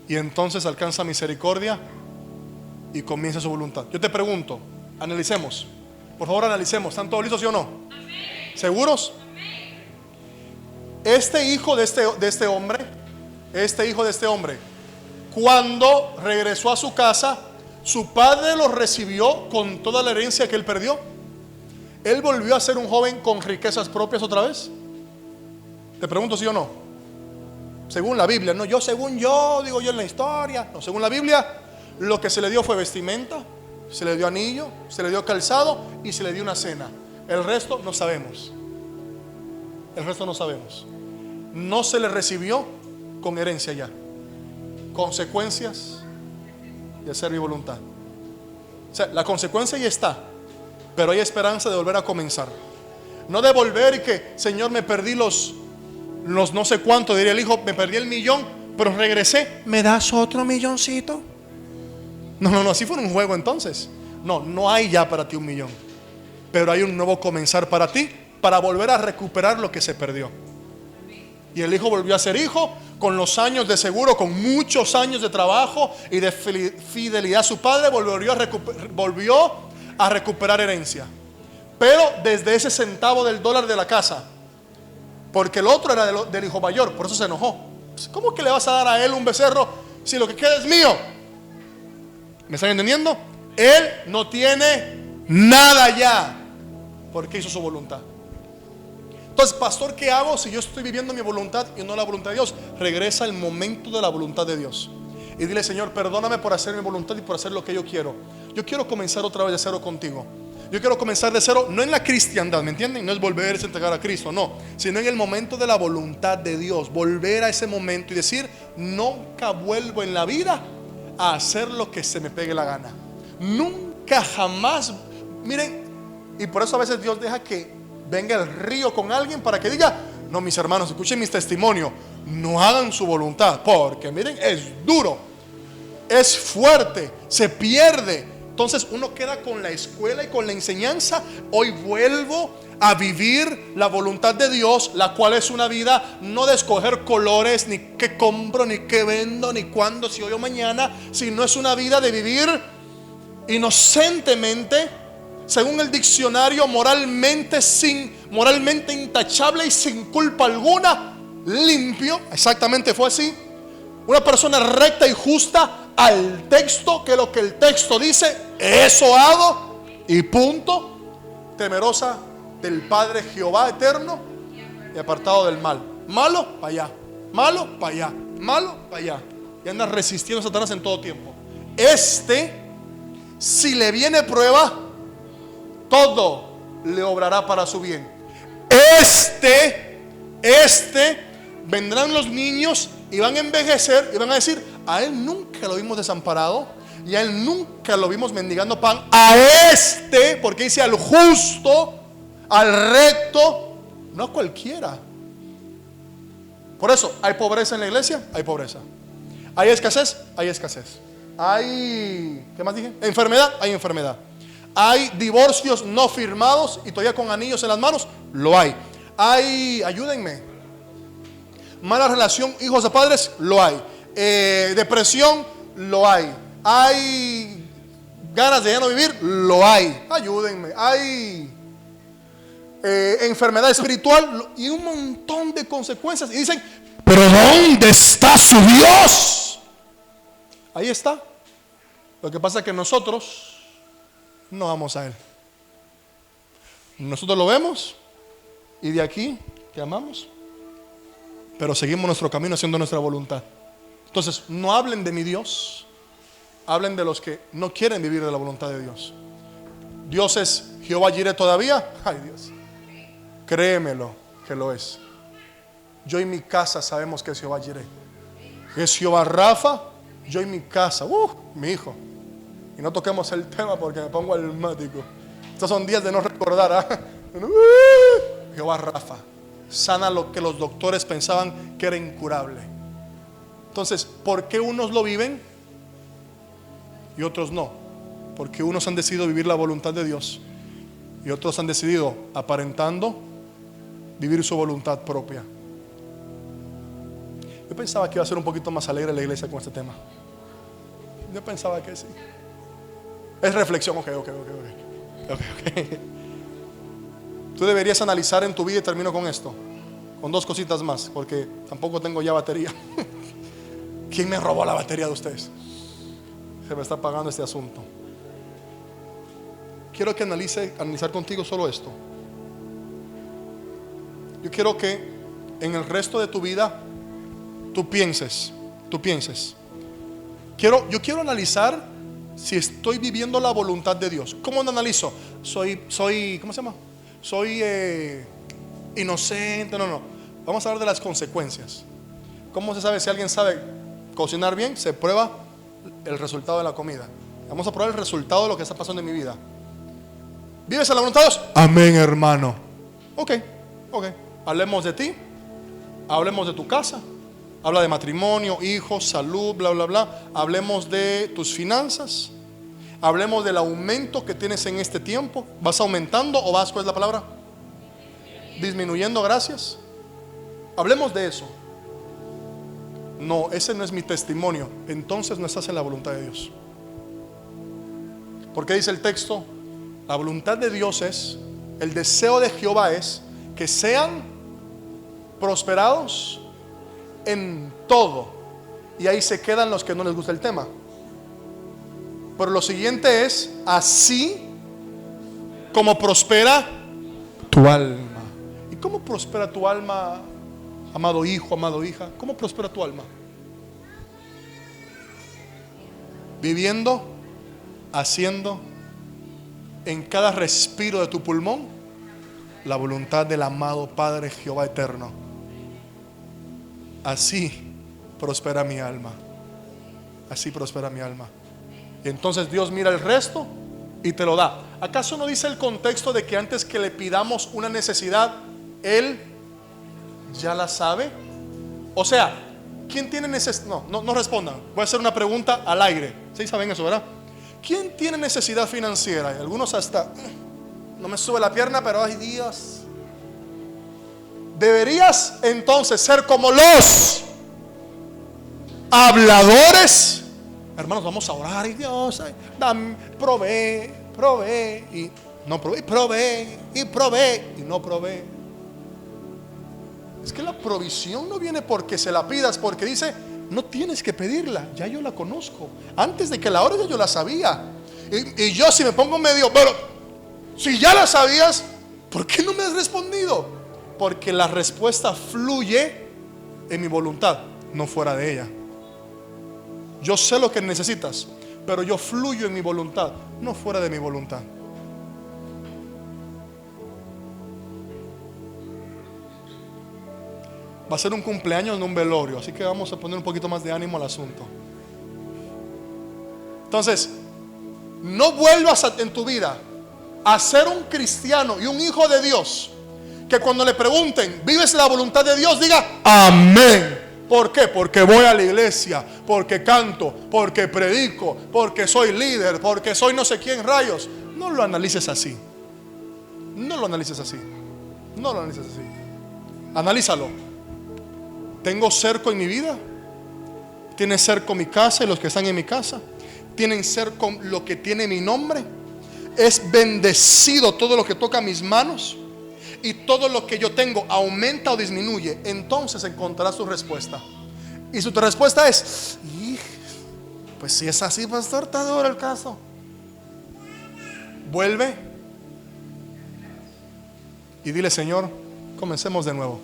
Y entonces alcanza misericordia y comienza su voluntad. Yo te pregunto, analicemos. Por favor, analicemos. ¿Están todos listos, sí o no? Amén. ¿Seguros? Amén. Este hijo de este hombre, cuando regresó a su casa, su padre lo recibió con toda la herencia que él perdió. Él volvió a ser un joven con riquezas propias otra vez. Te pregunto, ¿sí o no? Según la Biblia, no digo yo en la historia. No, según la Biblia, lo que se le dio fue vestimenta, se le dio anillo, se le dio calzado y se le dio una cena. El resto no sabemos. El resto no sabemos. no se le recibió con herencia ya. Consecuencias de hacer mi voluntad. O sea, la consecuencia ya está, pero hay esperanza de volver a comenzar. No de volver y que, Señor, me perdí los no sé cuánto, diría el hijo, me perdí el millón, pero regresé. ¿Me das otro milloncito? No, así fue un juego entonces. No hay ya para ti un millón, pero hay un nuevo comenzar para ti, para volver a recuperar lo que se perdió. Y el hijo volvió a ser hijo, con los años de seguro, con muchos años de trabajo y de fidelidad a su padre, volvió a recuperar herencia. Pero desde ese centavo del dólar de la casa, porque el otro era del hijo mayor, por eso se enojó. ¿Cómo que le vas a dar a él un becerro si lo que queda es mío? ¿Me están entendiendo? Él no tiene nada ya, porque hizo su voluntad. Entonces, pastor, ¿qué hago si yo estoy viviendo mi voluntad y no la voluntad de Dios? Regresa al momento de la voluntad de Dios y dile: Señor, perdóname por hacer mi voluntad y por hacer lo que yo quiero. Yo quiero comenzar otra vez de cero contigo. Yo quiero comenzar de cero, no en la cristiandad, ¿me entienden? No es volverse a entregar a Cristo, no, sino en el momento de la voluntad de Dios. Volver a ese momento y decir: nunca vuelvo en la vida a hacer lo que se me pegue la gana. Nunca, jamás. Miren, y por eso a veces Dios deja que venga el río con alguien para que diga: no, mis hermanos, escuchen mis testimonios, no hagan su voluntad, porque miren, es duro, es fuerte, se pierde. Entonces uno queda con la escuela y con la enseñanza. Hoy vuelvo a vivir la voluntad de Dios, la cual es una vida no de escoger colores, ni qué compro, ni qué vendo, ni cuándo, si hoy o mañana, sino es una vida de vivir inocentemente, según el diccionario, moralmente intachable y sin culpa alguna, limpio. Exactamente fue así. Una persona recta y justa al texto, que lo que el texto dice, eso hago y punto. Temerosa del Padre Jehová eterno y apartado del mal. Malo para allá, malo para allá, malo para allá. Y anda resistiendo a Satanás en todo tiempo. Si le viene prueba, todo le obrará para su bien. Vendrán los niños y van a envejecer y van a decir: a él nunca lo vimos desamparado y a él nunca lo vimos mendigando pan. Porque dice al justo, al recto, no a cualquiera. Por eso, ¿hay pobreza en la iglesia? Hay pobreza. ¿Hay escasez? Hay escasez. ¿Hay, qué más dije? ¿Enfermedad? Hay enfermedad. ¿Hay divorcios no firmados y todavía con anillos en las manos? Lo hay. ¿Hay, ayúdenme, mala relación hijos de padres? Lo hay. Depresión? Lo hay. ¿Hay ganas de ya no vivir? Lo hay. Ayúdenme. ¿Hay enfermedad espiritual? Y un montón de consecuencias. Y dicen: ¿pero dónde está su Dios? Ahí está. Lo que pasa es que nosotros no vamos a Él. Nosotros lo vemos y de aquí que amamos, pero seguimos nuestro camino haciendo nuestra voluntad. Entonces, no hablen de mi Dios, hablen de los que no quieren vivir de la voluntad de Dios. Dios es Jehová Jireh todavía. Ay, Dios, créemelo que lo es. Yo y mi casa sabemos que es Jehová Jireh. Es Jehová Rafa. Yo y mi casa, mi hijo. Y no toquemos el tema porque me pongo almático. Estos son días de no recordar. Jehová Rafa sana lo que los doctores pensaban que era incurable. Entonces, ¿por qué unos lo viven y otros no? Porque unos han decidido vivir la voluntad de Dios y otros han decidido, aparentando, vivir su voluntad propia. Yo pensaba que iba a ser un poquito más alegre la iglesia con este tema. Yo pensaba que sí. Es reflexión, ok. Tú deberías analizar en tu vida, y termino con esto, con dos cositas más, porque tampoco tengo ya batería. ¿Quién me robó la batería de ustedes? Se me está pagando este asunto. Quiero que analizar contigo solo esto. Yo quiero que en el resto de tu vida tú pienses. Yo quiero analizar si estoy viviendo la voluntad de Dios. ¿Cómo lo analizo? Soy ¿cómo se llama? Soy inocente. No. Vamos a hablar de las consecuencias. ¿Cómo se sabe si alguien sabe cocinar bien? Se prueba el resultado de la comida. Vamos a probar el resultado de lo que está pasando en mi vida. ¿Vives en la voluntad de Dios? Amén, hermano. Ok. Hablemos de ti. Hablemos de tu casa. Habla de matrimonio, hijos, salud, bla, bla, bla. Hablemos de tus finanzas. Hablemos del aumento que tienes en este tiempo. ¿Vas aumentando o vas, cuál es la palabra? Disminuyendo, gracias. Hablemos de eso. No, ese no es mi testimonio. Entonces no estás en la voluntad de Dios. Porque dice el texto, la voluntad de Dios es, el deseo de Jehová es que sean prosperados en todo. Y ahí se quedan los que no les gusta el tema. Pero lo siguiente es, así como prospera tu alma. ¿Y cómo prospera tu alma, amado hijo, amado hija? ¿Cómo prospera tu alma? Viviendo, haciendo en cada respiro de tu pulmón la voluntad del amado Padre Jehová eterno. Así prospera mi alma. Así prospera mi alma. Y entonces Dios mira el resto y te lo da. ¿Acaso no dice el contexto de que antes que le pidamos una necesidad, Él ya la sabe? O sea, ¿quién tiene necesidad? No respondan. Voy a hacer una pregunta al aire. ¿Sí saben eso, verdad? ¿Quién tiene necesidad financiera? Y algunos hasta, no me sube la pierna, pero ay Dios. Deberías entonces ser como los habladores. Hermanos, vamos a orar y Dios, dame, provee y no provee, provee y no provee. Es que la provisión no viene porque se la pidas, porque dice, no tienes que pedirla, ya yo la conozco. Antes de que la ores ya yo la sabía. Y yo si me pongo medio, pero si ya la sabías, ¿por qué no me has respondido? Porque la respuesta fluye en mi voluntad, no fuera de ella. Yo sé lo que necesitas, pero yo fluyo en mi voluntad, no fuera de mi voluntad. Va a ser un cumpleaños, no un velorio, así que vamos a poner un poquito más de ánimo al asunto. Entonces, no vuelvas en tu vida a ser un cristiano y un hijo de Dios que cuando le pregunten, ¿vives la voluntad de Dios? Diga, amén. ¿Por qué? Porque voy a la iglesia, porque canto, porque predico, porque soy líder, porque soy no sé quién rayos. No lo analices así. No lo analices así. No lo analices así. Analízalo. ¿Tengo cerco en mi vida? ¿Tiene cerco mi casa y los que están en mi casa? ¿Tienen cerco lo que tiene mi nombre? ¿Es bendecido todo lo que toca mis manos? Y todo lo que yo tengo aumenta o disminuye. Entonces encontrarás tu respuesta. Y si tu respuesta es, pues si es así, pastor, está duro el caso. Vuelve y dile, Señor, comencemos de nuevo.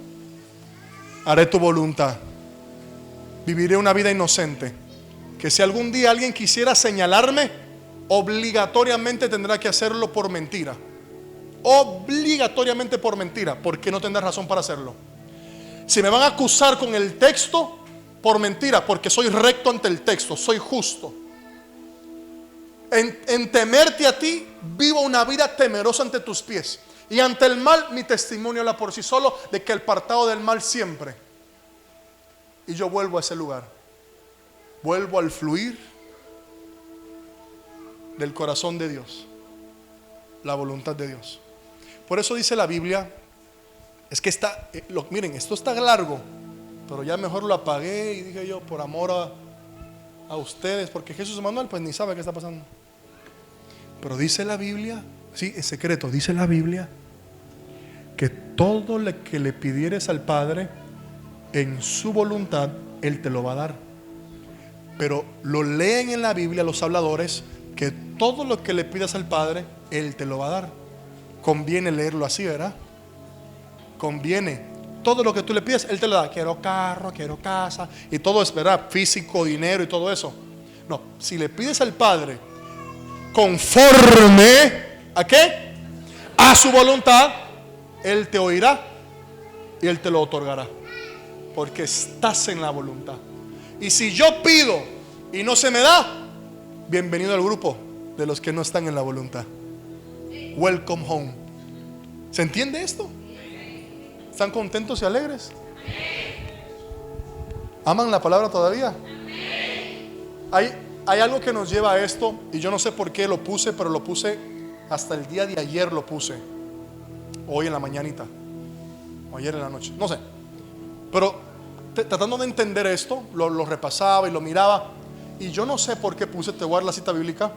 Haré tu voluntad. Viviré una vida inocente. Que si algún día alguien quisiera señalarme, obligatoriamente tendrá que hacerlo por mentira. Obligatoriamente por mentira, porque no tendrá razón para hacerlo. Si me van a acusar con el texto, por mentira, porque soy recto ante el texto, soy justo. En temerte a ti, vivo una vida temerosa ante tus pies. Y ante el mal, mi testimonio habla por sí solo de que el apartado del mal siempre. Y yo vuelvo a ese lugar. Vuelvo al fluir del corazón de Dios, la voluntad de Dios. Por eso dice la Biblia, es que está, miren, esto está largo, pero ya mejor lo apagué y dije yo, por amor a ustedes, porque Jesús Manuel pues ni sabe qué está pasando. Pero dice la Biblia, sí, en secreto, dice la Biblia, que todo lo que le pidieres al Padre en su voluntad, Él te lo va a dar. Pero lo leen en la Biblia los habladores, que todo lo que le pidas al Padre, Él te lo va a dar. Conviene leerlo así, ¿verdad? Conviene. Todo lo que tú le pides, Él te lo da. Quiero carro, quiero casa, y todo es, ¿verdad? Físico, dinero y todo eso. No, si le pides al Padre conforme ¿a qué? A su voluntad, Él te oirá y Él te lo otorgará, porque estás en la voluntad. Y si yo pido y no se me da, bienvenido al grupo de los que no están en la voluntad. Welcome home. ¿Se entiende esto? ¿Están contentos y alegres? ¿Aman la palabra todavía? Hay algo que nos lleva a esto, y yo no sé por qué lo puse, pero lo puse hasta el día de ayer, lo puse hoy en la mañanita o ayer en la noche, no sé, pero tratando de entender esto, lo repasaba y lo miraba, y yo no sé por qué puse, te voy a dar la cita bíblica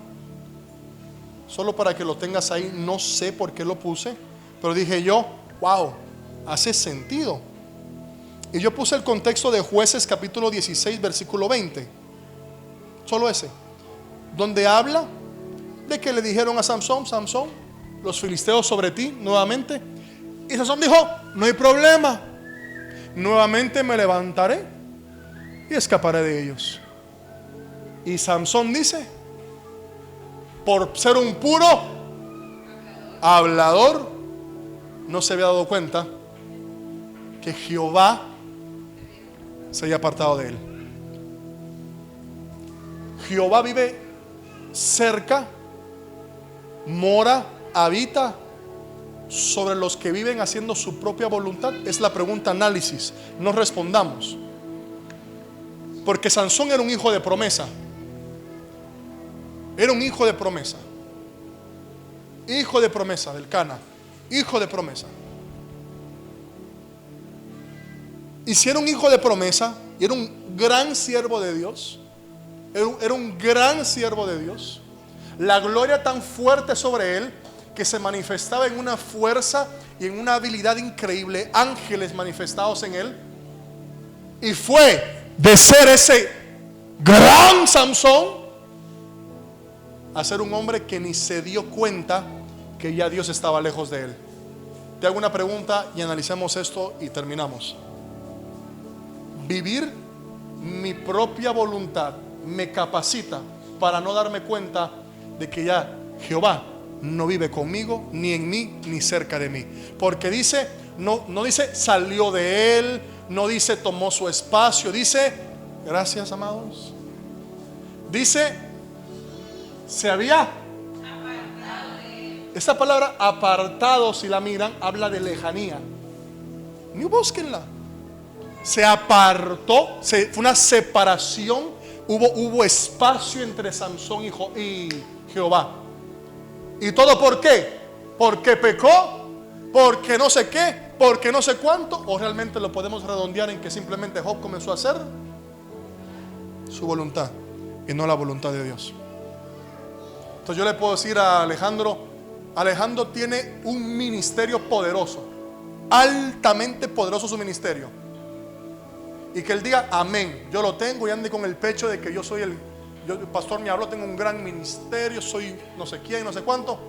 solo para que lo tengas ahí. No sé por qué lo puse, pero dije yo, wow, hace sentido. Y yo puse el contexto de Jueces capítulo 16 versículo 20, solo ese, donde habla de que le dijeron a Sansón: Sansón, los filisteos sobre ti nuevamente. Y Sansón dijo: no hay problema, nuevamente me levantaré y escaparé de ellos. Y Sansón dice, por ser un puro hablador, no se había dado cuenta que Jehová se había apartado de él. Jehová vive cerca, mora, habita sobre los que viven haciendo su propia voluntad. Es la pregunta análisis. No respondamos, porque Sansón era un hijo de promesa. Era un hijo de promesa. Hijo de promesa del Cana. Hijo de promesa. Y si era un hijo de promesa, y era un gran siervo de Dios, era un gran siervo de Dios, la gloria tan fuerte sobre él que se manifestaba en una fuerza y en una habilidad increíble, ángeles manifestados en él, y fue de ser ese gran Sansón a ser un hombre que ni se dio cuenta que ya Dios estaba lejos de él. Te hago una pregunta y analicemos esto y terminamos. Vivir mi propia voluntad me capacita para no darme cuenta de que ya Jehová no vive conmigo, ni en mí, ni cerca de mí. Porque dice, no dice salió de él, no dice tomó su espacio, dice, gracias amados, dice se había apartado de él. Esta palabra apartado, si la miran, habla de lejanía. Ni búsquenla. Se apartó, fue una separación, hubo espacio entre Sansón y Jehová. ¿Y todo por qué? Porque pecó, porque no sé qué, porque no sé cuánto, o realmente lo podemos redondear en que simplemente Job comenzó a hacer su voluntad y no la voluntad de Dios. Entonces yo le puedo decir a Alejandro: Alejandro tiene un ministerio poderoso, altamente poderoso su ministerio, y que él diga amén, yo lo tengo, y ande con el pecho de que yo soy el pastor me habló, tengo un gran ministerio, soy no sé quién, no sé cuánto,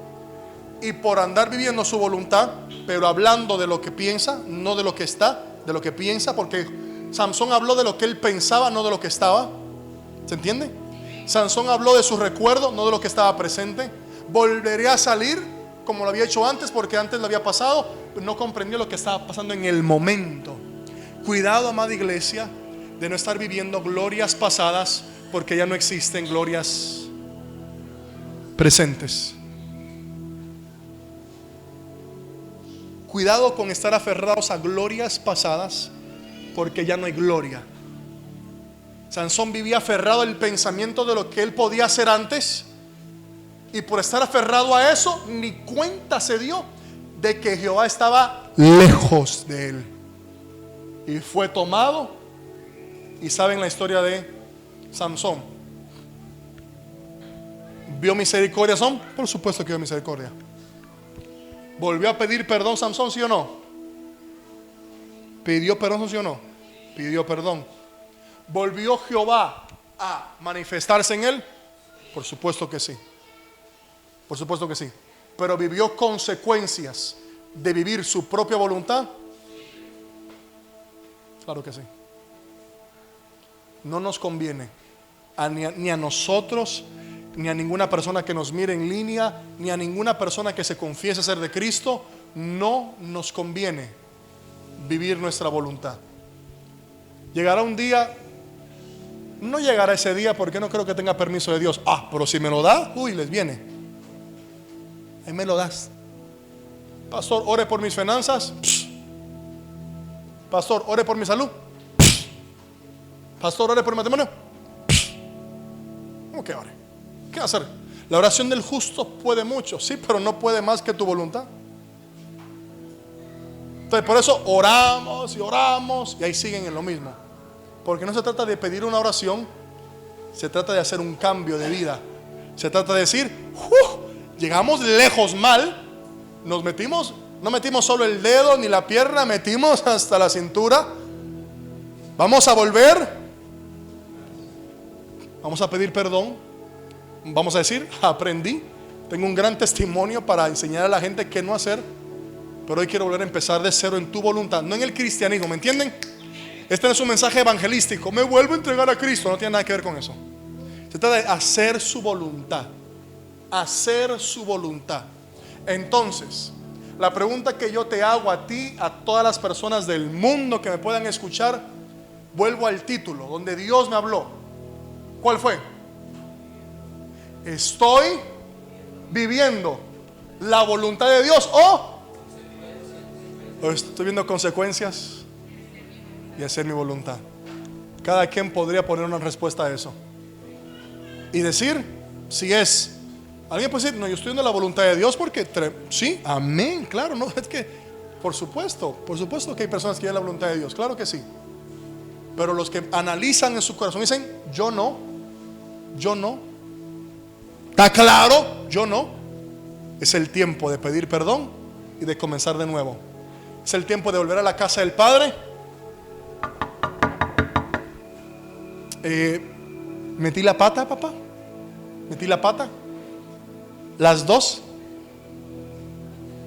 y por andar viviendo su voluntad, pero hablando de lo que piensa, no de lo que está, de lo que piensa, porque Sansón habló de lo que él pensaba, no de lo que estaba. ¿Se entiende? Sansón habló de sus recuerdos, no de lo que estaba presente. Volveré a salir como lo había hecho antes, porque antes lo había pasado, pero no comprendió lo que estaba pasando en el momento. Cuidado, amada iglesia, de no estar viviendo glorias pasadas, porque ya no existen glorias presentes. Cuidado con estar aferrados a glorias pasadas, porque ya no hay gloria. Sansón vivía aferrado al pensamiento de lo que él podía hacer antes, y por estar aferrado a eso, ni cuenta se dio de que Jehová estaba lejos de él, y fue tomado. Y saben la historia de Sansón. ¿Vio misericordia Sansón? Por supuesto que vio misericordia. ¿Volvió a pedir perdón Sansón, sí o no? ¿Pidió perdón, sí o no? Pidió perdón. ¿Volvió Jehová a manifestarse en él? Por supuesto que sí. Por supuesto que sí. Pero ¿vivió consecuencias de vivir su propia voluntad? Claro que sí. No nos conviene ni a nosotros, ni a ninguna persona que nos mire en línea, ni a ninguna persona que se confiese ser de Cristo. No nos conviene vivir nuestra voluntad. Llegará un día, no llegará ese día porque no creo que tenga permiso de Dios. Pero si me lo da, les viene. Ahí me lo das. Pastor, ore por mis finanzas. Pastor, ore por mi salud. Pastor, ore por mi matrimonio. ¿Cómo que ore? ¿Qué hacer? La oración del justo puede mucho, sí, pero no puede más que tu voluntad. Entonces por eso oramos y ahí siguen en lo mismo. Porque no se trata de pedir una oración, se trata de hacer un cambio de vida. Se trata de decir, llegamos lejos mal, nos metimos, no metimos solo el dedo ni la pierna, metimos hasta la cintura. Vamos a volver, vamos a pedir perdón, vamos a decir, aprendí, tengo un gran testimonio para enseñar a la gente qué no hacer, pero hoy quiero volver a empezar de cero en tu voluntad, no en el cristianismo, ¿me entienden? Este no es un mensaje evangelístico, me vuelvo a entregar a Cristo, no tiene nada que ver con eso. Se trata de hacer su voluntad, hacer su voluntad. Entonces, la pregunta que yo te hago a ti, a todas las personas del mundo que me puedan escuchar, vuelvo al título donde Dios me habló. ¿Cuál fue? ¿Estoy viviendo la voluntad de Dios o estoy viendo consecuencias y hacer mi voluntad? Cada quien podría poner una respuesta a eso y decir si es. Alguien puede decir, no, yo estoy viendo la voluntad de Dios porque sí, amén, claro, no, es que por supuesto que hay personas que viven la voluntad de Dios, claro que sí. Pero los que analizan en su corazón dicen, yo no. ¿Está claro? Yo no. Es el tiempo de pedir perdón y de comenzar de nuevo. Es el tiempo de volver a la casa del Padre. Metí la pata, papá. Metí la pata. Las dos.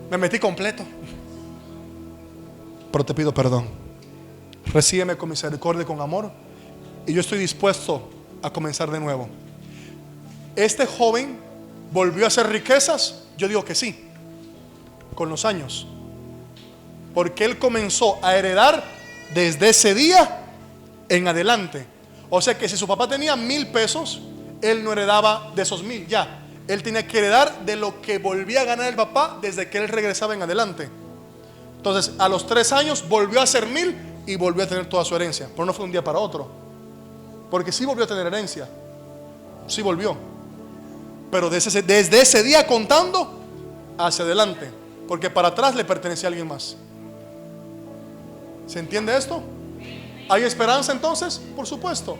Me metí completo. Pero te pido perdón. Recíbeme con misericordia y con amor. Y yo estoy dispuesto a comenzar de nuevo. Este joven volvió a hacer riquezas. Yo digo que sí, con los años, porque él comenzó a heredar desde ese día en adelante. O sea que si su papá tenía 1,000 pesos, él no heredaba de esos 1,000 ya. Él tenía que heredar de lo que volvía a ganar el papá desde que él regresaba en adelante. Entonces a los 3 años volvió a hacer 1,000 y volvió a tener toda su herencia. Pero no fue un día para otro, porque sí volvió a tener herencia. Sí volvió, pero desde ese día contando hacia adelante, porque para atrás le pertenecía a alguien más. ¿Se entiende esto? ¿Hay esperanza entonces? Por supuesto.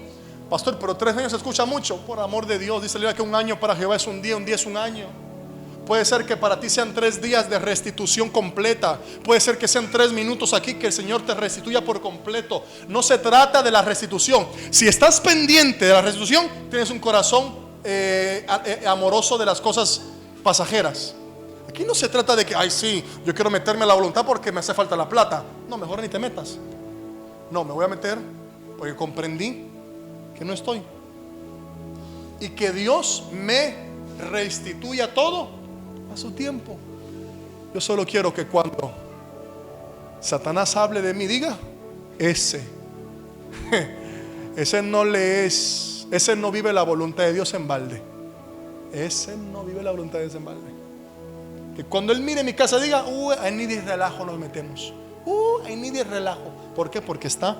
Pastor, pero 3 años se escucha mucho. Por amor de Dios, dice la Biblia que 1 año para Jehová es un día es un año. Puede ser que para ti sean 3 días de restitución completa. Puede ser que sean 3 minutos aquí que el Señor te restituya por completo. No se trata de la restitución. Si estás pendiente de la restitución, tienes un corazón amoroso de las cosas pasajeras. Aquí no se trata de que, ay sí, yo quiero meterme a la voluntad porque me hace falta la plata. No, mejor ni te metas. No, me voy a meter porque comprendí que no estoy, y que Dios me restituya todo a su tiempo. Yo solo quiero que cuando Satanás hable de mí diga, ese no vive la voluntad de Dios en balde. Ese no vive la voluntad de Dios en balde. Que cuando él mire mi casa diga, ahí ni de relajo nos metemos. Ahí ni de relajo. ¿Por qué? Porque está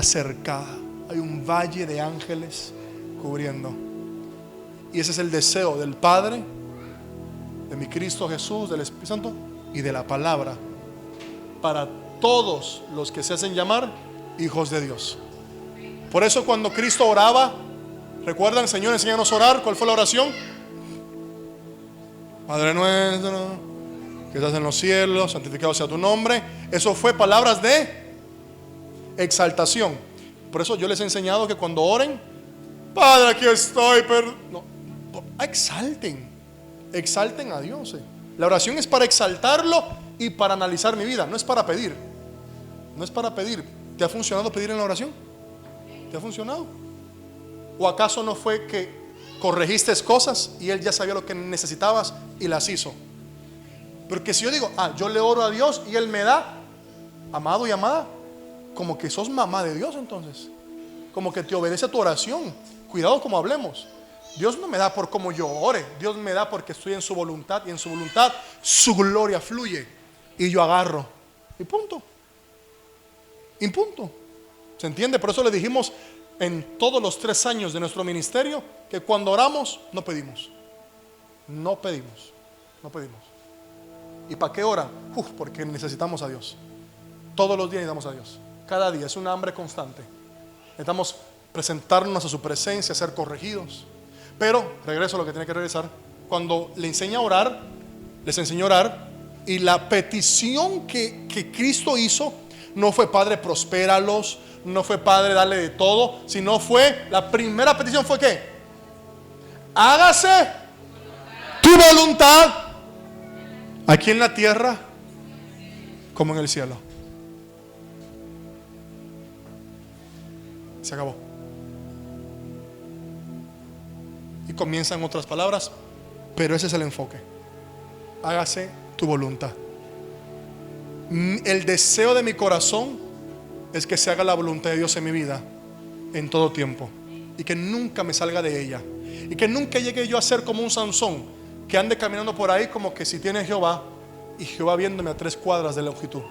cercada. Hay un valle de ángeles cubriendo. Y ese es el deseo del Padre, de mi Cristo Jesús, del Espíritu Santo y de la palabra, para todos los que se hacen llamar hijos de Dios. Por eso cuando Cristo oraba, ¿recuerdan? Señor, enséñanos a orar. ¿Cuál fue la oración? Padre nuestro que estás en los cielos, santificado sea tu nombre. Eso fue palabras de exaltación. Por eso yo les he enseñado que cuando oren, Padre, aquí estoy, no, exalten a Dios. La oración es para exaltarlo y para analizar mi vida, no es para pedir. No es para pedir. ¿Te ha funcionado pedir en la oración? ¿Te ha funcionado? ¿O acaso no fue que corregiste cosas y Él ya sabía lo que necesitabas y las hizo? Porque si yo digo, yo le oro a Dios y Él me da, amado y amada, como que sos mamá de Dios entonces. Como que te obedece a tu oración. Cuidado como hablemos. Dios no me da por cómo yo ore. Dios me da porque estoy en su voluntad. Y en su voluntad su gloria fluye. Y yo agarro. Y punto. Y punto. ¿Se entiende? Por eso le dijimos en todos los 3 años de nuestro ministerio que cuando oramos no pedimos. No pedimos. No pedimos. ¿Y para qué oran? Porque necesitamos a Dios. Todos los días necesitamos a Dios. Cada día es una hambre constante. Necesitamos presentarnos a su presencia, ser corregidos. Pero, regreso a lo que tiene que regresar. Cuando le enseña a orar, les enseñó a orar. Y la petición que Cristo hizo no fue: Padre, prospéralos. No fue: Padre, dale de todo. Sino fue, la primera petición fue: ¿qué? Hágase tu voluntad, aquí en la tierra como en el cielo. Se acabó. Y comienzan otras palabras, pero ese es el enfoque. Hágase tu voluntad. El deseo de mi corazón es que se haga la voluntad de Dios en mi vida en todo tiempo, y que nunca me salga de ella, y que nunca llegue yo a ser como un Sansón que ande caminando por ahí como que si tiene Jehová, y Jehová viéndome a 3 cuadras de longitud.